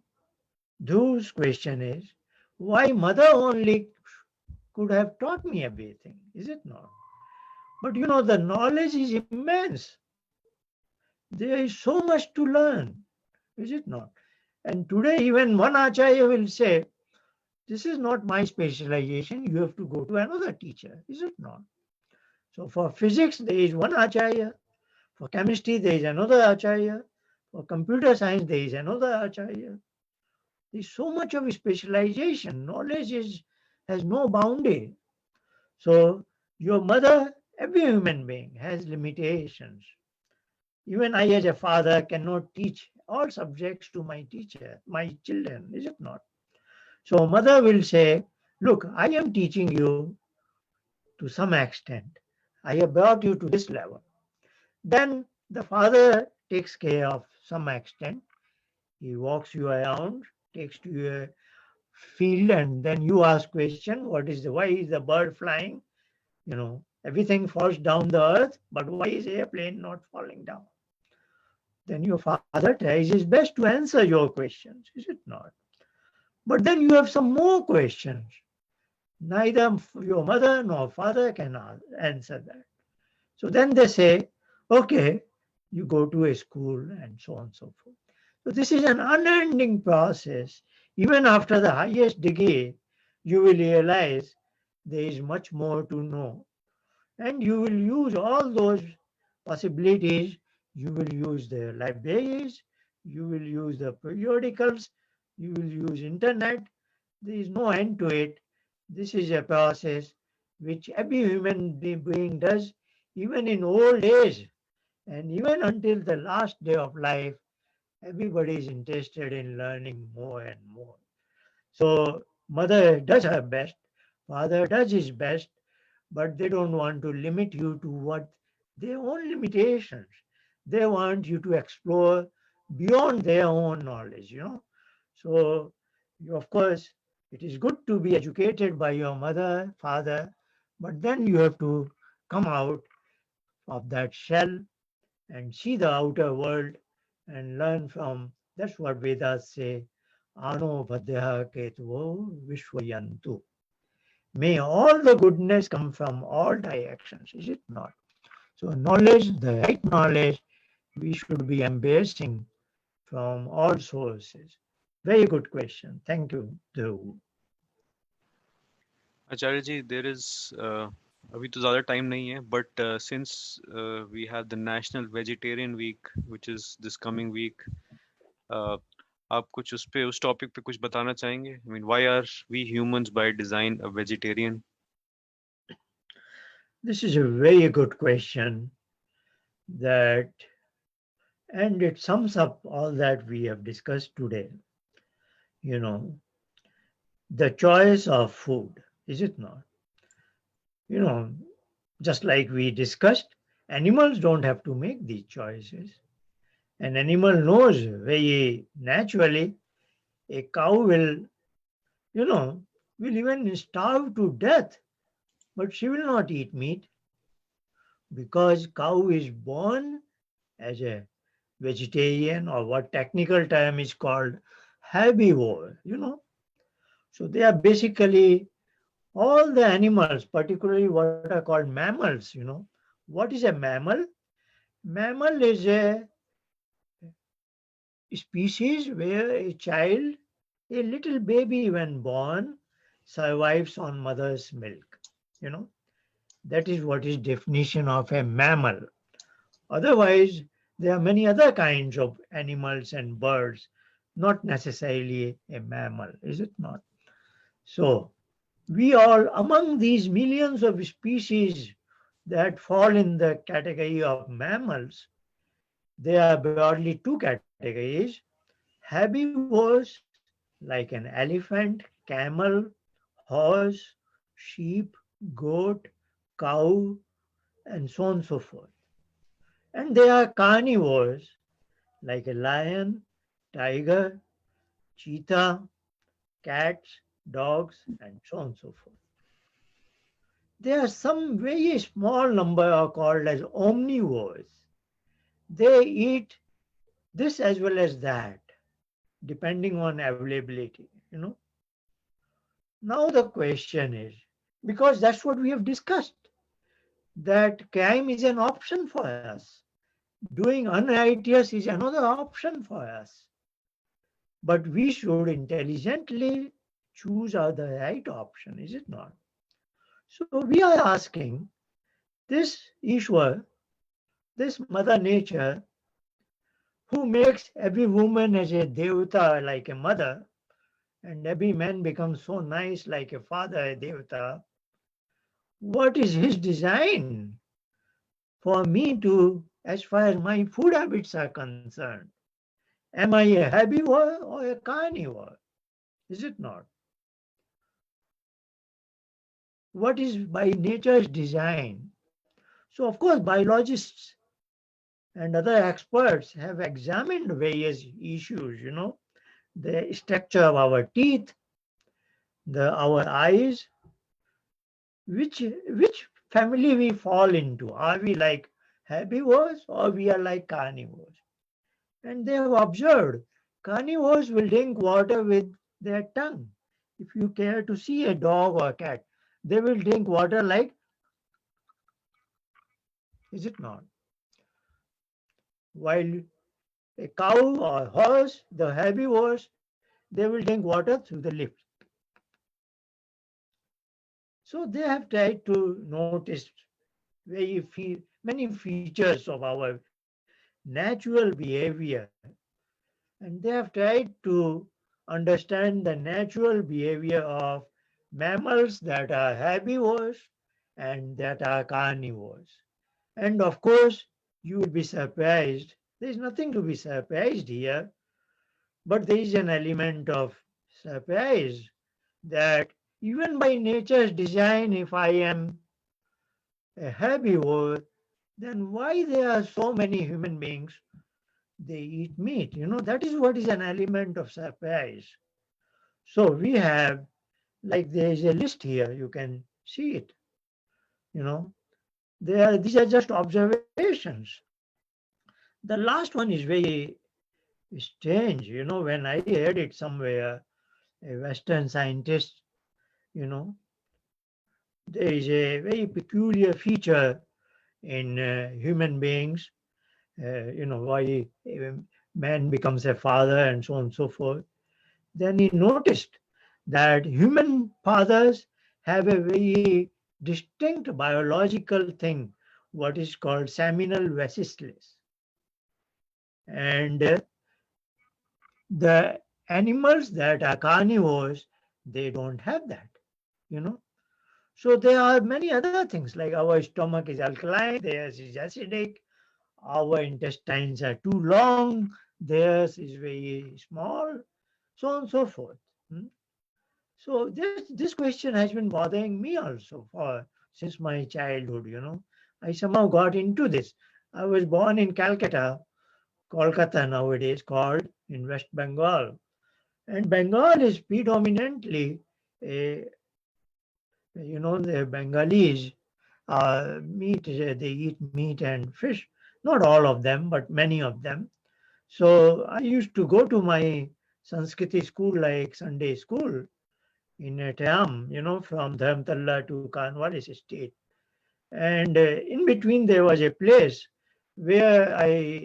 Dhru's question is, why mother only could have taught me everything, is it not? But the knowledge is immense. There is so much to learn, is it not? And today, even one acharya will say, this is not my specialization, you have to go to another teacher, is it not? So for physics, there is one acharya. For chemistry, there is another acharya. For computer science, there is another acharya. There's so much of specialization. Knowledge has no boundary. So your mother, every human being has limitations. Even I, as a father, cannot teach all subjects to my children, is it not? So mother will say, look, I am teaching you to some extent. I have brought you to this level. Then the father takes care of some extent. He walks you around, takes to your field, and then you ask question, why is the bird flying? Everything falls down the earth, but why is airplane not falling down? Then your father tries his best to answer your questions, is it not? But then you have some more questions. Neither your mother nor father can answer that. So then they say, okay, you go to a school and so on and so forth. So this is an unending process. Even after the highest degree, you will realize there is much more to know. And you will use all those possibilities. You will use the libraries, you will use the periodicals, you will use internet. There is no end to it. This is a process which every human being does, even in old age, and even until the last day of life. Everybody is interested in learning more and more. So mother does her best, father does his best, but they don't want to limit you to what their own limitations. They want you to explore beyond their own knowledge. So of course, it is good to be educated by your mother, father, but then you have to come out of that shell and see the outer world and learn from. That's what Vedas say. Ano Bhadya Ketuvo Vishwayantu. May all the goodness come from all directions, is it not? So knowledge, the right knowledge, we should be embracing from all sources. Very good question. Thank you, Dhruv. Acharya ji, there is अभी तो ज़्यादा time नहीं है, but since we have the National Vegetarian Week, which is this coming week, आप कुछ उस topic पे कुछ बताना चाहेंगे? I mean, why are we humans by design a vegetarian? This is a very good question that, and it sums up all that we have discussed today. You know, the choice of food, is it not? You know, just like we discussed, animals don't have to make these choices. An animal knows very naturally a cow will, will even starve to death, but she will not eat meat because cow is born as a vegetarian, or what technical term is called herbivore. So they are basically all the animals, particularly what are called mammals. What is a mammal? Mammal is a species where a child, a little baby when born, survives on mother's milk. You know, that is what is definition of a mammal. Otherwise, there are many other kinds of animals and birds, not necessarily a mammal, is it not? So, we all, among these millions of species that fall in the category of mammals, there are broadly two categories: herbivores like an elephant, camel, horse, sheep, goat, cow, and so on and so forth. And there are carnivores like a lion, tiger, cheetah, cats, dogs, and so on and so forth. There are some very small number are called as omnivores. They eat this as well as that, depending on availability. Now the question is, because that's what we have discussed, that crime is an option for us. Doing unrighteous is another option for us. But we should intelligently choose the right option, is it not? So we are asking this Ishwar, this Mother Nature, who makes every woman as a devata like a mother, and every man becomes so nice like a father, a devata. What is his design for me to, as far as my food habits are concerned? Am I a herbivore or a carnivore? Is it not? What is by nature's design? So, of course, biologists and other experts have examined various issues, the structure of our teeth, our eyes, which family we fall into. Are we like herbivores or we are like carnivores? And they have observed carnivores will drink water with their tongue. If you care to see a dog or a cat, they will drink water like, is it not? While a cow or horse, the herbivores, they will drink water through the lips. So they have tried to notice many features of our natural behavior, and they have tried to understand the natural behavior of mammals that are herbivores and that are carnivores. And of course, you will be surprised. There is nothing to be surprised here, but there is an element of surprise that even by nature's design, if I am a herbivore, then why there are so many human beings they eat meat? That is what is an element of surprise. So we have, like there is a list here, you can see it. You know, these are just observations. The last one is very strange. When I heard it somewhere, a Western scientist, you know, there is a very peculiar feature in human beings. Why a man becomes a father and so on and so forth. Then he noticed that human fathers have a very distinct biological thing, what is called seminal vesicles. And the animals that are carnivores, they don't have that, you know. So there are many other things like our stomach is alkaline, theirs is acidic, our intestines are too long, theirs is very small, so on and so forth. So this question has been bothering me also for since my childhood, you know. I somehow got into this. I was born in Calcutta, Kolkata nowadays called in West Bengal. And Bengal is predominantly a, the Bengalis meat, they eat meat and fish. Not all of them, but many of them. So I used to go to my Sanskriti school like Sunday school in Team, from Dharamtala to Kanwalis state. And in between there was a place where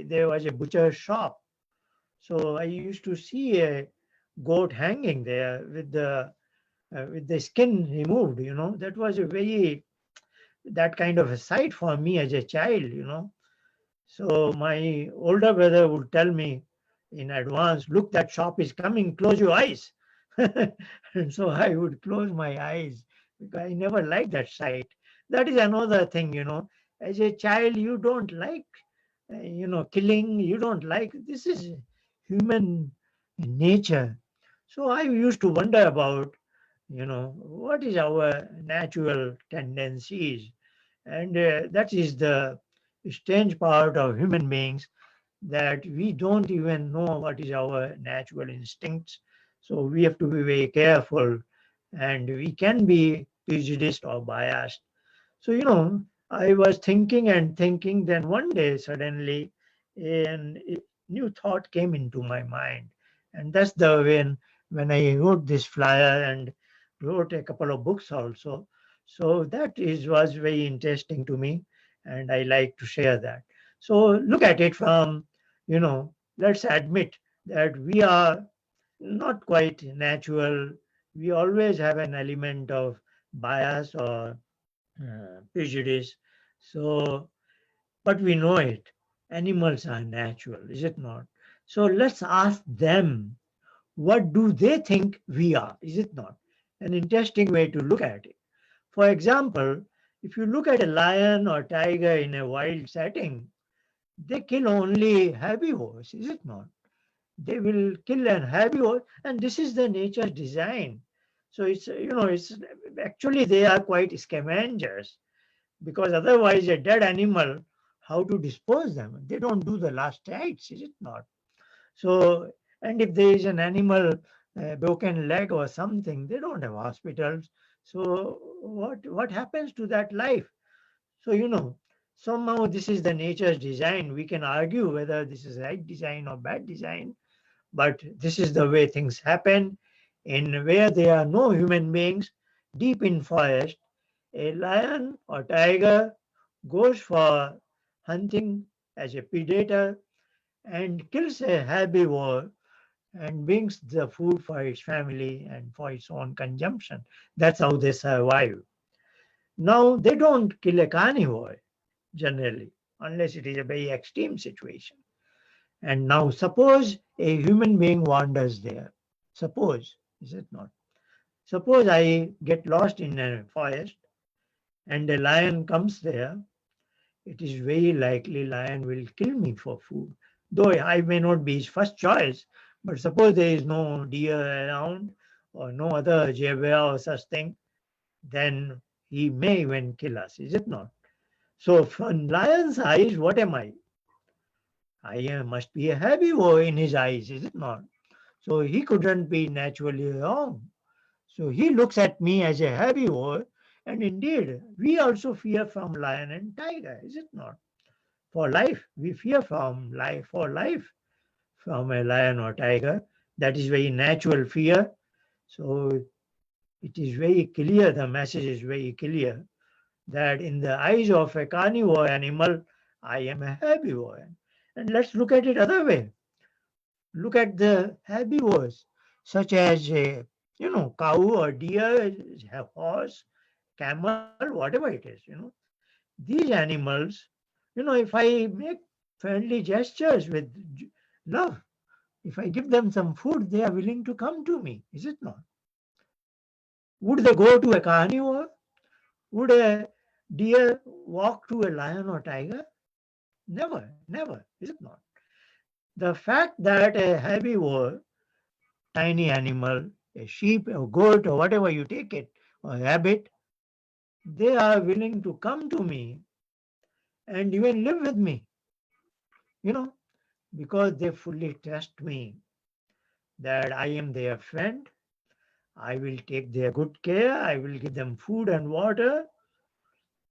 there was a butcher's shop. So I used to see a goat hanging there with the skin removed. That was a very that kind of a sight for me as a child. So my older brother would tell me in advance, look, that shop is coming, close your eyes. And so I would close my eyes because I never liked that sight. That is another thing. As a child, you don't like, killing. You don't like, this is human nature. So I used to wonder about, what is our natural tendencies. And that is the strange part of human beings that we don't even know what is our natural instincts. So we have to be very careful and we can be prejudiced or biased. So, I was thinking and thinking, then one day suddenly a new thought came into my mind. And that's the when I wrote this flyer and wrote a couple of books also. So that was very interesting to me and I like to share that. So look at it from, let's admit that we are not quite natural. We always have an element of bias or prejudice. So, but we know it. Animals are natural, is it not? So let's ask them, what do they think we are? Is it not? An interesting way to look at it. For example, if you look at a lion or tiger in a wild setting, they kill only herbivores, is it not? They will kill an herbivore, and this is the nature's design. So it's actually they are quite scavengers because otherwise a dead animal, how to dispose them? They don't do the last rites, is it not? So, and if there is an animal, broken leg or something, they don't have hospitals. So what happens to that life? So somehow this is the nature's design. We can argue whether this is right design or bad design, but this is the way things happen. In where there are no human beings, deep in forest, a lion or tiger goes for hunting as a predator and kills a herbivore and brings the food for its family and for its own consumption. That's how they survive. Now, they don't kill a carnivore generally, unless it is a very extreme situation. And now, suppose a human being wanders there. Suppose, is it not? Suppose I get lost in a forest and a lion comes there, it is very likely lion will kill me for food. Though I may not be his first choice, but suppose there is no deer around or no other zebra or such thing, then he may even kill us, is it not? So from lion's eyes, what am I? I must be a herbivore in his eyes, is it not? So he couldn't be naturally wrong. So he looks at me as a herbivore, and indeed, we also fear from lion and tiger, is it not? For life, we fear from life for life from a lion or tiger. That is very natural fear. So it is very clear, the message is very clear that in the eyes of a carnivore animal, I am a herbivore. And let's look at it other way. Look at the herbivores, such as cow or deer, horse. camel, whatever it is, these animals, if I make friendly gestures with love, if I give them some food, they are willing to come to me, is it not? Would they go to a carnivore? Would a deer walk to a lion or tiger? Never, never, is it not? The fact that a herbivore, tiny animal, a sheep, a goat, or whatever you take it, or a rabbit, they are willing to come to me and even live with me, you know, because they fully trust me that I am their friend. I will take their good care. I will give them food and water.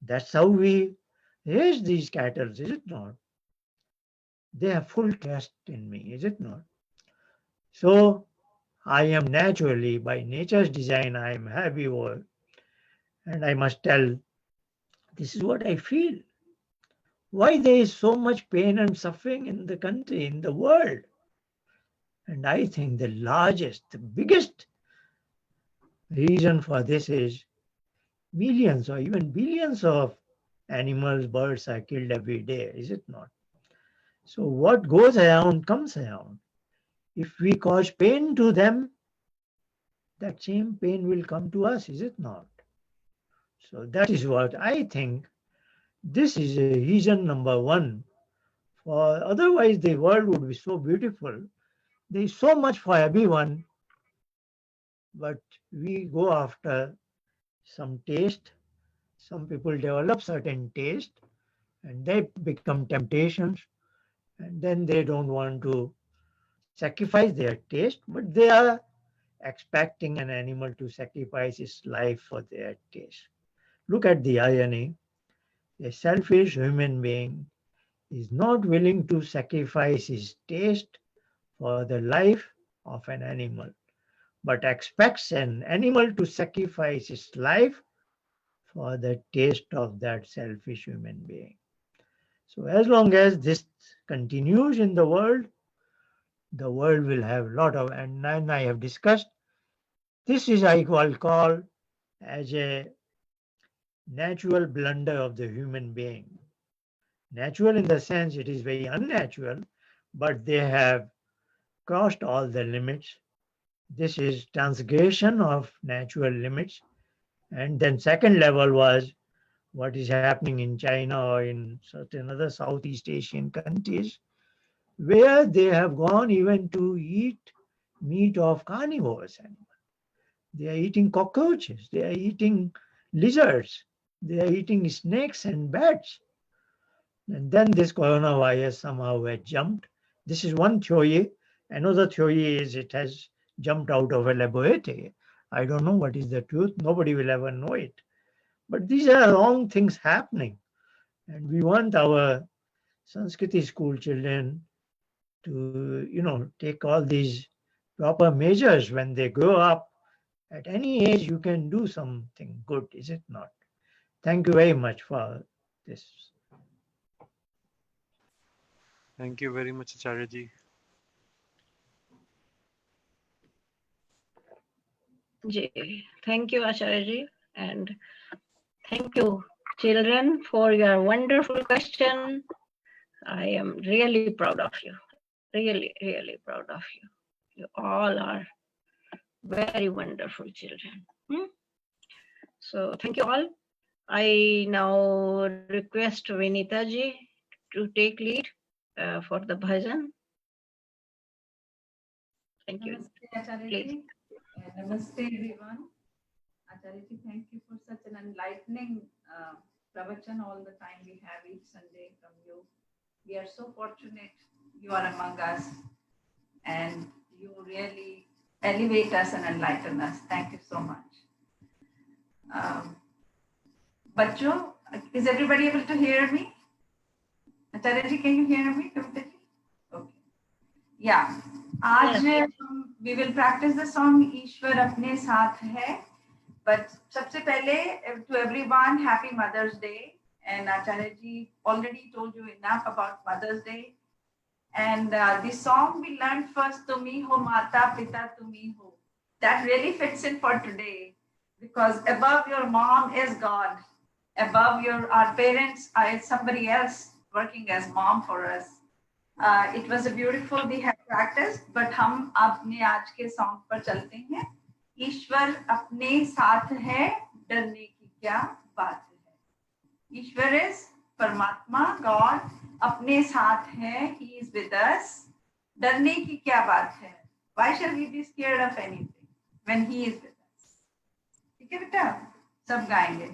That's how we raise these cattle, is it not? They have full trust in me, is it not? So I am naturally, by nature's design, I am herbivore, and I must tell this is what I feel. Why there is so much pain and suffering in the country, in the world? And I think the largest, the biggest reason for this is millions or even billions of animals, birds are killed every day, is it not? So what goes around comes around. If we cause pain to them, that same pain will come to us, is it not? So that is what I think. This is a reason number one. For otherwise, the world would be so beautiful. There is so much for everyone, but we go after some taste. Some people develop certain taste, and they become temptations, and then they don't want to sacrifice their taste, but they are expecting an animal to sacrifice its life for their taste. Look at the irony. A selfish human being is not willing to sacrifice his taste for the life of an animal, but expects an animal to sacrifice its life for the taste of that selfish human being. So, as long as this continues in the world will have a lot of, and I have discussed, this is I will call as a natural blunder of the human being. Natural in the sense it is very unnatural, but they have crossed all the limits. This is transgression of natural limits. And then second level was what is happening in China or in certain other Southeast Asian countries, where they have gone even to eat meat of carnivores. They are eating cockroaches, they are eating lizards, they are eating snakes and bats. And then this coronavirus somehow had jumped. This is one theory. Another theory is it has jumped out of a laboratory. I don't know what is the truth. Nobody will ever know it. But these are wrong things happening. And we want our Sanskriti school children to, take all these proper measures when they grow up. At any age, you can do something good, is it not? Thank you very much for this. Thank you very much, Acharya. Thank you, Acharya ji, and thank you, children, for your wonderful question. I am really proud of you. Really, really proud of you. You all are very wonderful children. So thank you all. I now request Vinita ji to take lead for the bhajan. Thank you. Namaste, Acharya Please. ji. Namaste, everyone. Acharya ji, thank you for such an enlightening pravachan all the time we have each Sunday from you. We are so fortunate you are among us and you really elevate us and enlighten us. Thank you so much. Bachcho, is everybody able to hear me? Acharya ji, can you hear me? Okay. Yeah. आज we will practice the song ईश्वर अपने साथ है. But सबसे पहले to everyone, happy Mother's Day. And Acharya ji already told you enough about Mother's Day. And the song we learned first, Tumi ho Mata Pita Tumi ho. That really fits in for today. because above your mom is God. Above our parents is somebody else working as mom for us. It was a beautiful we have practiced, but हम अपने आज के song पर चलते हैं. ईश्वर अपने साथ है, डरने की क्या बात है. ईश्वर is परमात्मा, God, अपने साथ है, He is with us. डरने की क्या बात है? Why shall we be scared of anything when He is with us? ठीक है बेटा, सब गाएंगे.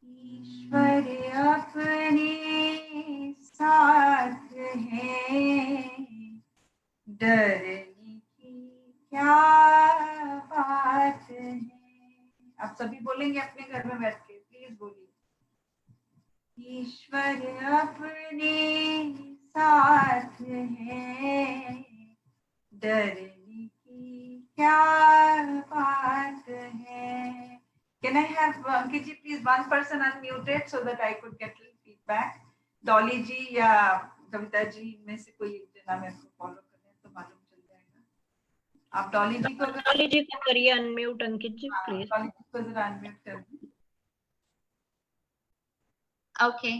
ईश्वर अपने साथ है, डरने की क्या बात है. आप सभी बोलेंगे अपने घर में बैठ के, प्लीज बोलिए. ईश्वर अपने साथ है, डरने की क्या बात है. Can I have Ankit ji, please, one person unmuted so that I could get little feedback. Dolly ji या कविता जी में से कोई एक जना मेरे को फॉलो करें तो मालूम चल जाएगा. आप डॉली जी को करिए अनम्यूट. अंकित जी प्लीज. डॉली जी को जरा अनम्यूट कर दें. ओके,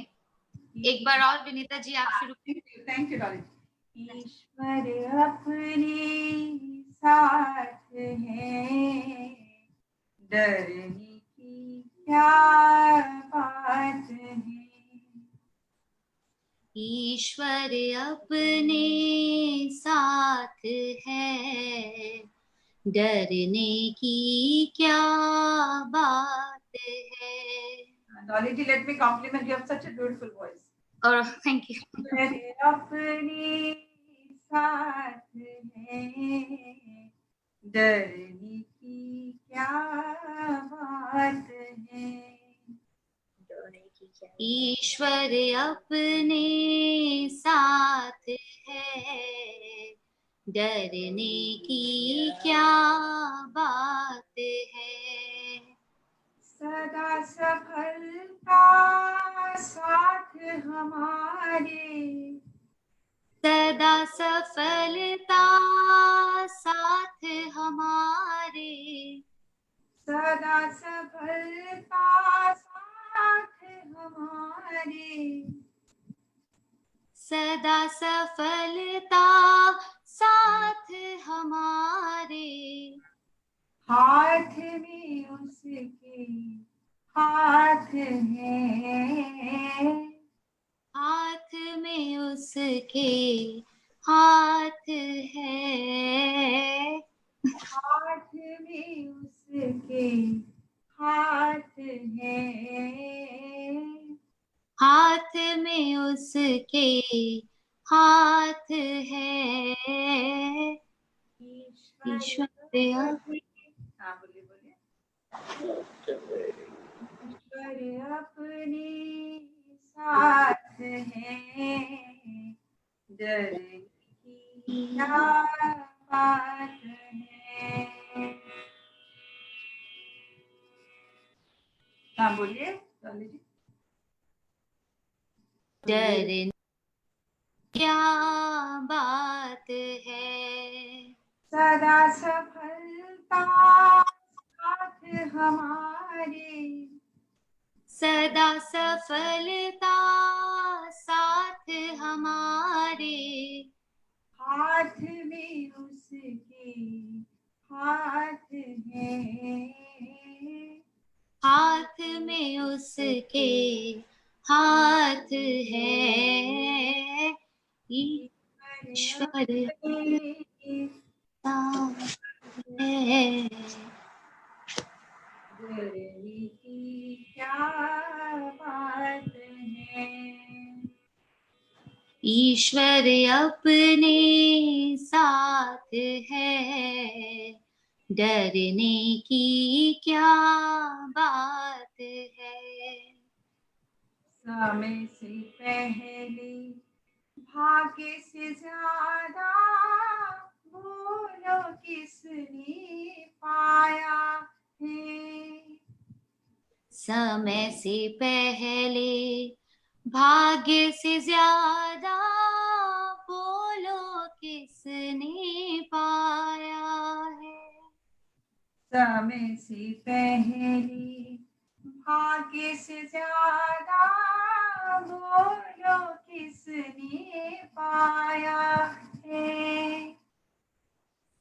एक बार और विनीता जी आप शुरू. थैंक यू डॉली जी. ईश्वर अपने साथ है, डरने की क्या बात है. ईश्वर अपने साथ है, डरने की क्या बात है. डॉली जी, let me compliment you. You have such a beautiful voice. और थैंक यू. अपने साथ है, डरने की क्या बात है. ईश्वर अपने साथ है, डरने की क्या बात है. सदा सफलता साथ हमारे, सदा सफलता साथ हमारे. सदा सफलता साथ हमारे. सदा सफलता साथ हमारे. हाथ में उसके हाथ है, हाथ में उसके हाथ है. हाथ में उसके हाथ है. हाथ में उसके हाथ है. ईश्वर हाँ बोलिए बोलिए. ईश्वर अपने साथ है, डरने की क्या बात है. हाँ बोलिए डॉली जी. डरने क्या बात है. सदा सफलता साथ हमारे, सदा सफलता साथ हमारे. हाथ में उसके हाथ है, हाथ में उसके हाथ है. ईश्वर साथ है. डरने की क्या बात है. ईश्वर अपने साथ है, डरने की क्या बात है. समय से पहले भाग्य से ज्यादा बोलो किसने पाया है. समय से पहले भाग्य से ज्यादा बोलो किसने पाया. समय से पहले भाग्य से ज्यादा बोलो किसने पाया है।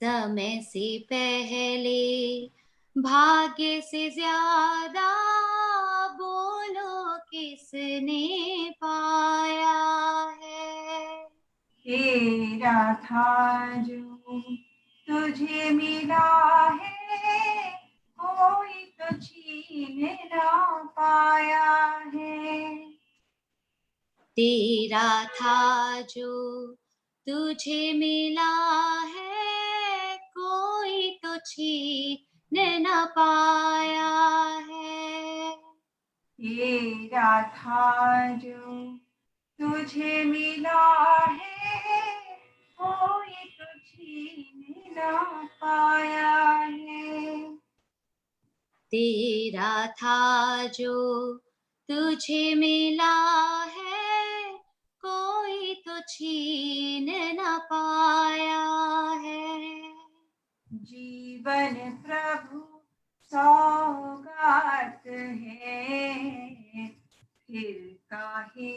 समय से पहले भाग्य से ज्यादा बोलो किसने पाया है। तेरा था जो तुझे मिला है, कोई तो छीन ना पाया है। तेरा था जो तुझे मिला है, कोई तो छीन न पाया है। तेरा था जो तुझे मिला है, कोई तो छीन ना पाया है। तेरा था जो तुझे मिला है, कोई तो छीन न पाया है। जीवन प्रभु सौगात है, फिर काहे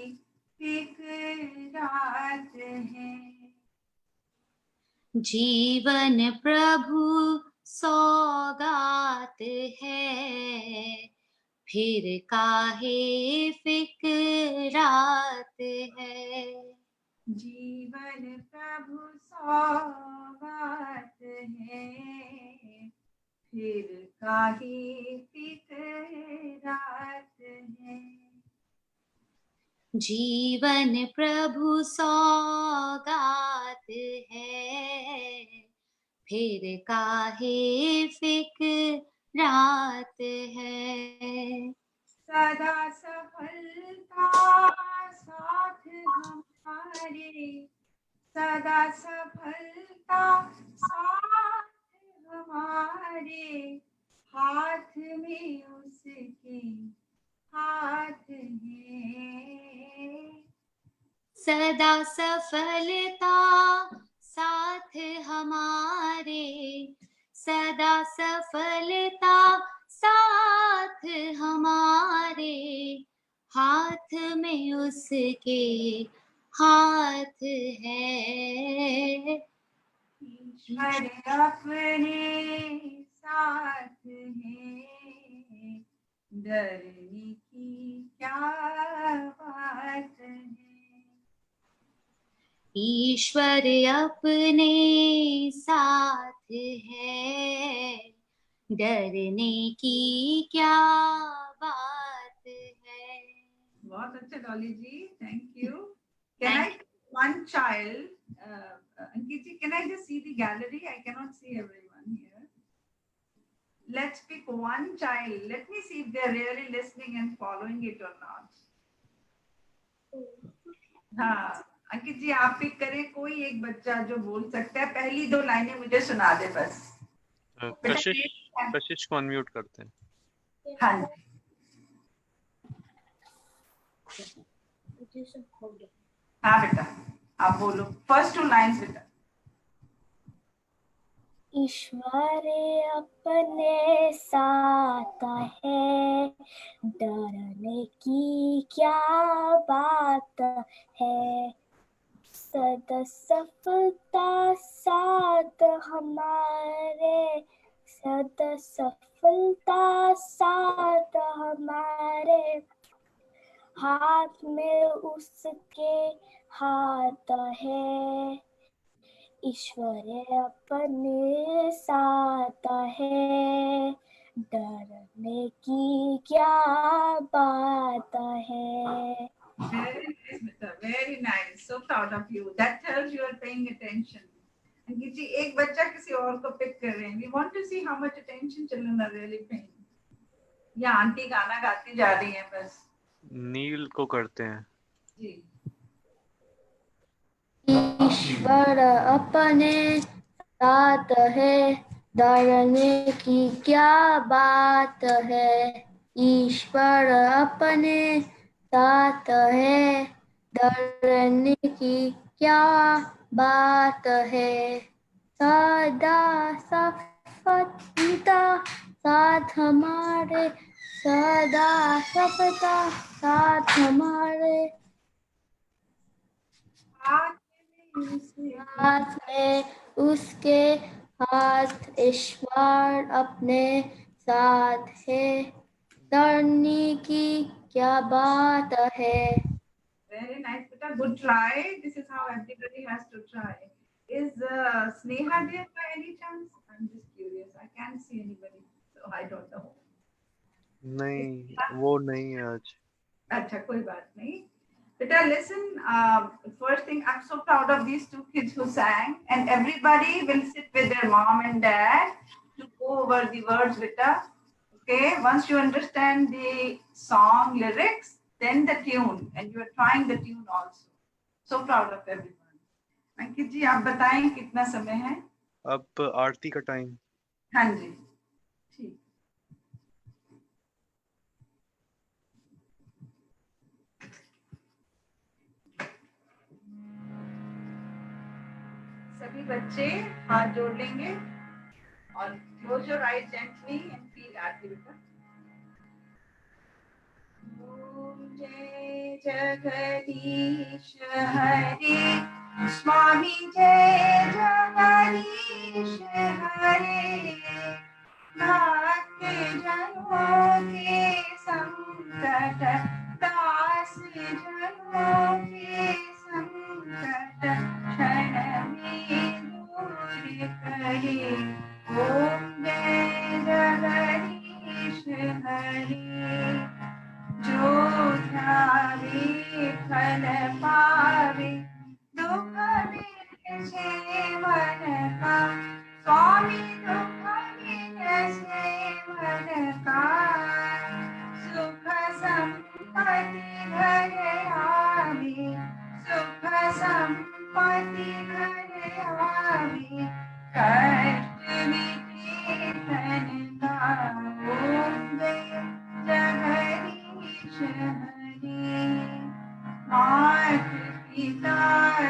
फिक्रात है। जीवन प्रभु सौगात है, फिर काहे फिक्रात है। जीवन प्रभु सौगात है, फिर काहे फिक्रात है। जीवन प्रभु सौगात है, फिर काहे फिक्रात है। सदा सफलता साथ हमारे, सदा सफलता साथ हमारे, हाथ में उसके हाथ है। सदा सफलता साथ हमारे, सदा सफलता साथ हमारे, हाथ में उसके हाथ है। ईश्वर अपने साथ है, डरने की क्या बात है। ईश्वर अपने साथ है, डरने की क्या बात है। बहुत अच्छा Dolly ji, thank you. Can I one child, Ankit ji, can I just see the gallery? I cannot see everyone here. Let's pick one child. Let me see if they're really listening and following it or not. हाँ, अंकित जी आप pick करें कोई एक बच्चा जो बोल सकता है, पहली 2 लाइनें मुझे सुना दे बस। कशिश को अनम्यूट करते हैं। हाँ हाँ बेटा आप बोलो, फर्स्ट 2 लाइन्स बेटा। ईश्वर अपने साथ है, डरने की क्या बात है। सदा सफलता साथ हमारे, सदा सफलता साथ हमारे, हाथ में उसके हाथ है। ईश्वर अपने साथ है, डरने की क्या बात है। Very nice, Mita. Very nice. So proud of you. That tells you are paying attention. अंकित जी एक बच्चा किसी और को पिक कर रहे हैं. We want to see how much attention children are really paying. या आंटी गाना गाती जा रही हैं बस. नील को करते हैं. जी. ईश्वर अपने साथ है, डरने की क्या बात है। ईश्वर अपने साथ है, डरने की क्या बात है। सदा पिता साथ हमारे, सदा सबका साथ हमारे। हाथ में उसके हाथ, ईश्वर अपने साथ है, डरने की क्या बात है। Very nice, Peter. Good try. This is how everybody has to try. Is Sneha there by any chance? I'm just curious. I can't see anybody, so I don't know. नहीं वो नहीं है आज. अच्छा कोई बात नहीं. Peter, listen. First thing, I'm so proud of these two kids who sang, and everybody will sit with their mom and dad to go over the words, Peter. Okay, once you understand the song lyrics, then the tune, and you are trying the tune also. So proud of everyone. अंकित जी आप बताएं कितना समय है? अब आरती का time. हाँ जी, ठीक. सभी बच्चे हाथ जोड़ लेंगे और close your eyes gently and feel आरती बेटा. ओम जय जगदीश हरे, स्वामी जय जगदीश हरे, भक्त जनों के संकट, दास जनों के संकट, क्षण में दूर करे। ओम जय जगदीश हरे, जो ध्यावे फल पावे, दुख मिटे मन का, स्वामी दुख मिटे मन का, सुख संपत्ति घर आवे, सुख संपत्ति घर आवे, कष्ट मिटे तन का। ओम जय जगदीश हरे, मात पिता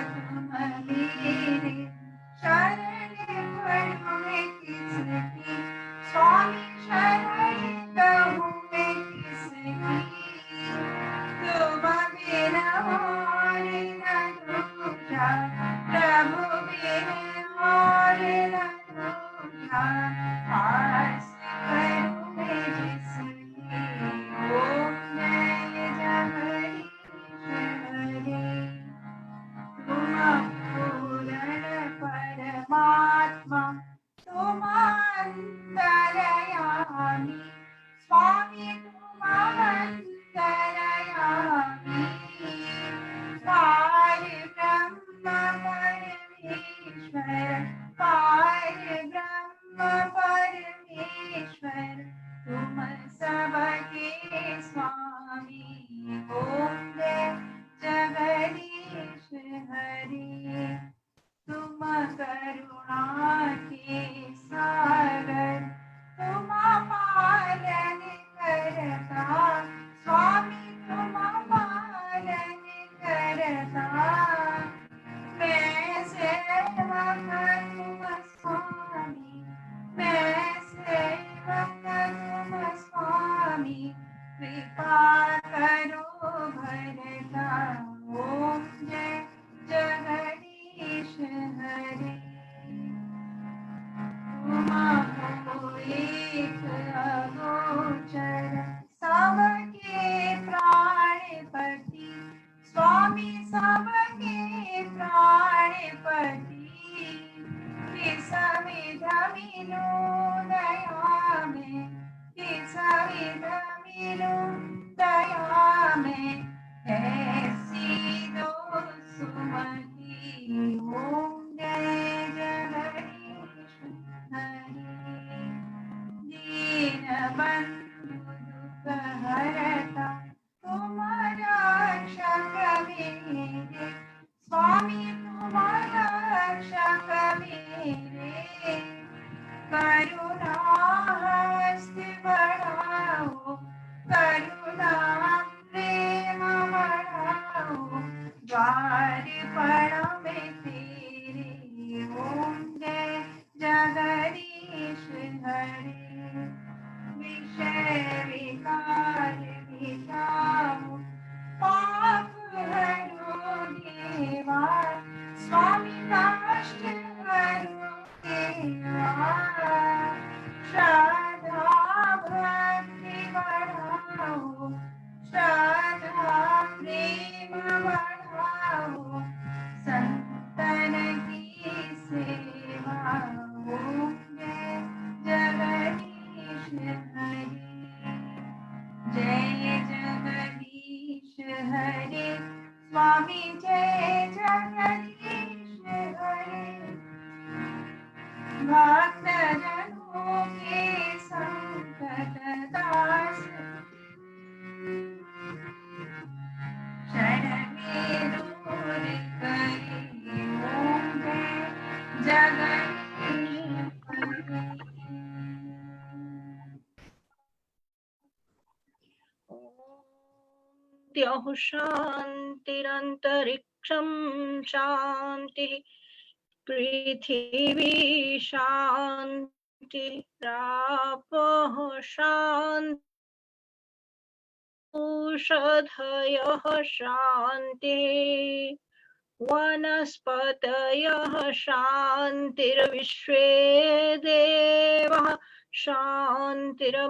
तुम मेरे, शरण कहूँ मैं किसकी, स्वामी शरण कहूँ मैं किसकी, तुम बिना और न दूजा, प्रभु बिना और न दूजा, आस करूँ मैं जिसकी। ओम जय जगदीश हरे, तुम पूर्ण परमात्मा, तुम अंतर्यामी, स्वामी तुम अंतर्यामी, पार ब्रह्म परमेश्वर, पार ब्रह्म परमेश्वर, तुम सबके स्वामी। ओम जय जगदीश हरे, तुम करुणा के सागर, तुम पालन करता, स्वामी तुम पालन करता, मैं सेवक तुम स्वामी, मैं सेवक तुम स्वामी, कृपा करो भरता। ओम जय जगदीश हरे, तुम हो एक अगोचर, सबके प्राणपति, स्वामी सबके प्राणपति, किस विध मीनू दया में, किस विध मीनू दया में, ऐसी दो सुमति। ओम जय जगदीश हरे, दीन बंधु विजय जगदीश हरे भक्त जनों के संकट दास शरण में दूर करी ओम जय जगदीश हरे। द्यौः शान्तिरन्तरिक्षं शान्तिः पृथिवी शान्तिरापः शान्तिः औषधयः शान्तिः वनस्पतयः शान्तिर्विश्वे देवाः शान्तिर्ब्रह्म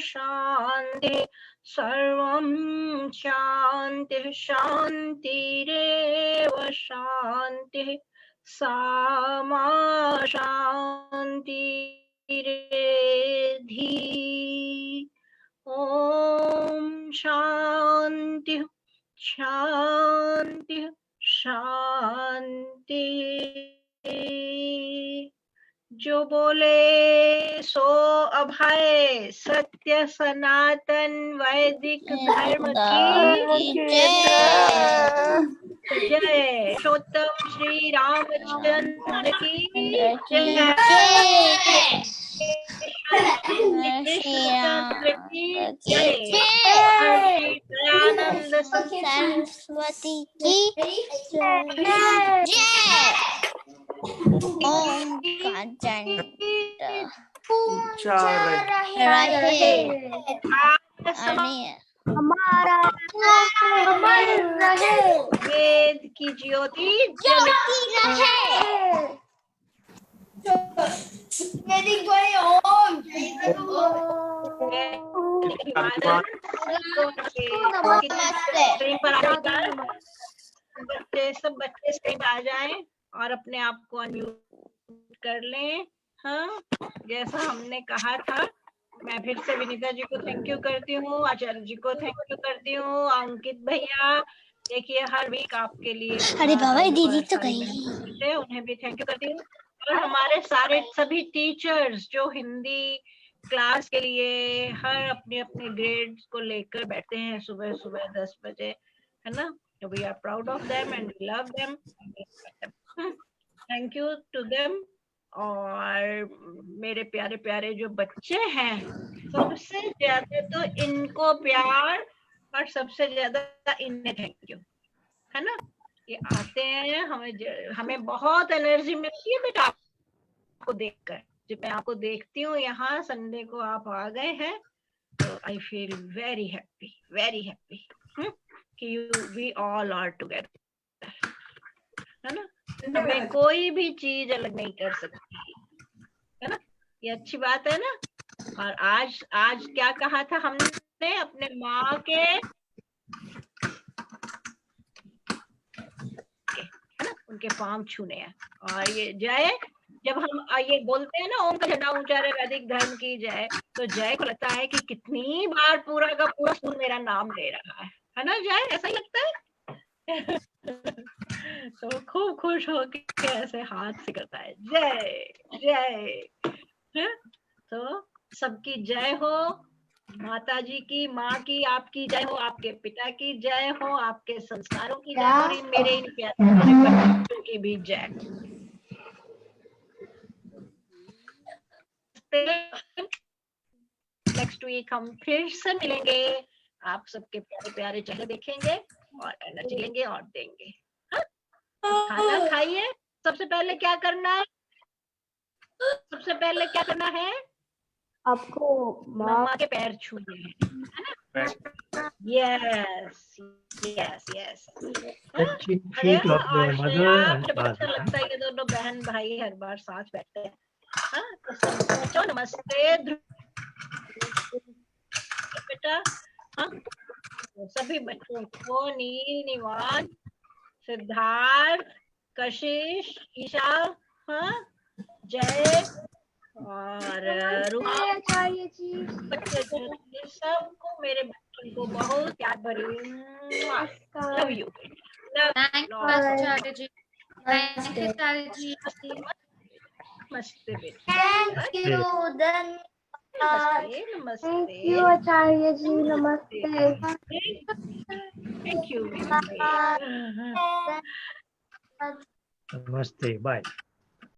शान्तिः सर्वं शान्तिः शान्तिरेव शान्तिः सामा शान्तिरेधि ॐ शान्ति शांति शांति। जो बोले सो अभय सत्य सनातन वैदिक धर्म की जय। पुरुषोत्तम श्री रामचंद्र की जय। कृष्णचंद्र की जय। दयानंद सरस्वती की जय। ओम का रहे हमारा अमर रहे, वेद की ज्योति ज्योति रहे। सब बच्चे स्क्रीन आ जाएं और अपने आप को अनम्यूट कर लें। हाँ, जैसा हमने कहा था, मैं फिर से विनीता जी को थैंक यू करती हूँ, आचार्य जी को थैंक यू करती हूँ, अंकित भैया देखिए हर वीक आपके लिए अरे बाबा दीदी तो गई, उन्हें भी थैंक यू करती हूँ। और हमारे सारे सभी टीचर्स जो हिंदी क्लास के लिए हर अपने अपने ग्रेड्स को लेकर बैठते हैं सुबह सुबह 10 बजे, है ना। We are proud of them and we love them. Thank you to them. और मेरे प्यारे प्यारे जो बच्चे हैं, सबसे ज्यादा तो इनको प्यार और सबसे ज्यादा इन्हें थैंक यू, है ना। ये आते हैं, हमें बहुत एनर्जी मिलती है बेटा आपको देखकर। जब मैं आपको देखती हूँ यहाँ संडे को आप आ गए हैं तो आई फील वेरी हैप्पी कि वी ऑल आर टुगेदर, है ना। हमें कोई भी चीज अलग नहीं कर सकती, है ना। ये अच्छी बात है ना। और आज क्या कहा था हमने, अपने माँ के, है ना, उनके पाँव छूने हैं। और ये जय, जब हम ये बोलते हैं ना ओम का झंडा ऊंचा रहे वैदिक धर्म की जय, तो जय को लगता है कि कितनी बार पूरा का पूरा स्कूल मेरा नाम ले रहा है ना जय, ऐसा ही लगता है। तो खूब खुश हो के ऐसे हाथ से करता है जय जय, है? तो सबकी जय हो, माता जी की, माँ की, आपकी जय हो, आपके पिता की जय हो, आपके संस्कारों की जय हो, और मेरे इन प्यारे बच्चों की भी जय। नेक्स्ट वीक हम फिर से मिलेंगे, आप सबके प्यारे प्यारे चेहरे देखेंगे और एनर्जी लेंगे और देंगे। हाँ? खाना खाइए। सबसे पहले क्या करना है, सबसे पहले क्या करना है, आपको मम्मा के पैर छूने हैं, है ना। Yes yes yes. feet of your mother and अच्छा father. लगता है ये दोनों बहन भाई हर बार साथ बैठते हैं। हाँ, तो सोचो नमस्ते बेटा। हाँ, तो सभी बच्चों को नील, निवान, सिद्धार्थ, कशिश, ईशा, हाँ, जय और आचार्य जी, बच्चे सबको, मेरे बच्चों को बहुत प्यार भरी लव यू। थैंक यू आचार्य जी। नमस्ते बेटा। Thank you. नमस्ते थैंक नमस्ते यू आचार्य जी, नमस्ते। Thank you. Namaste. Bye.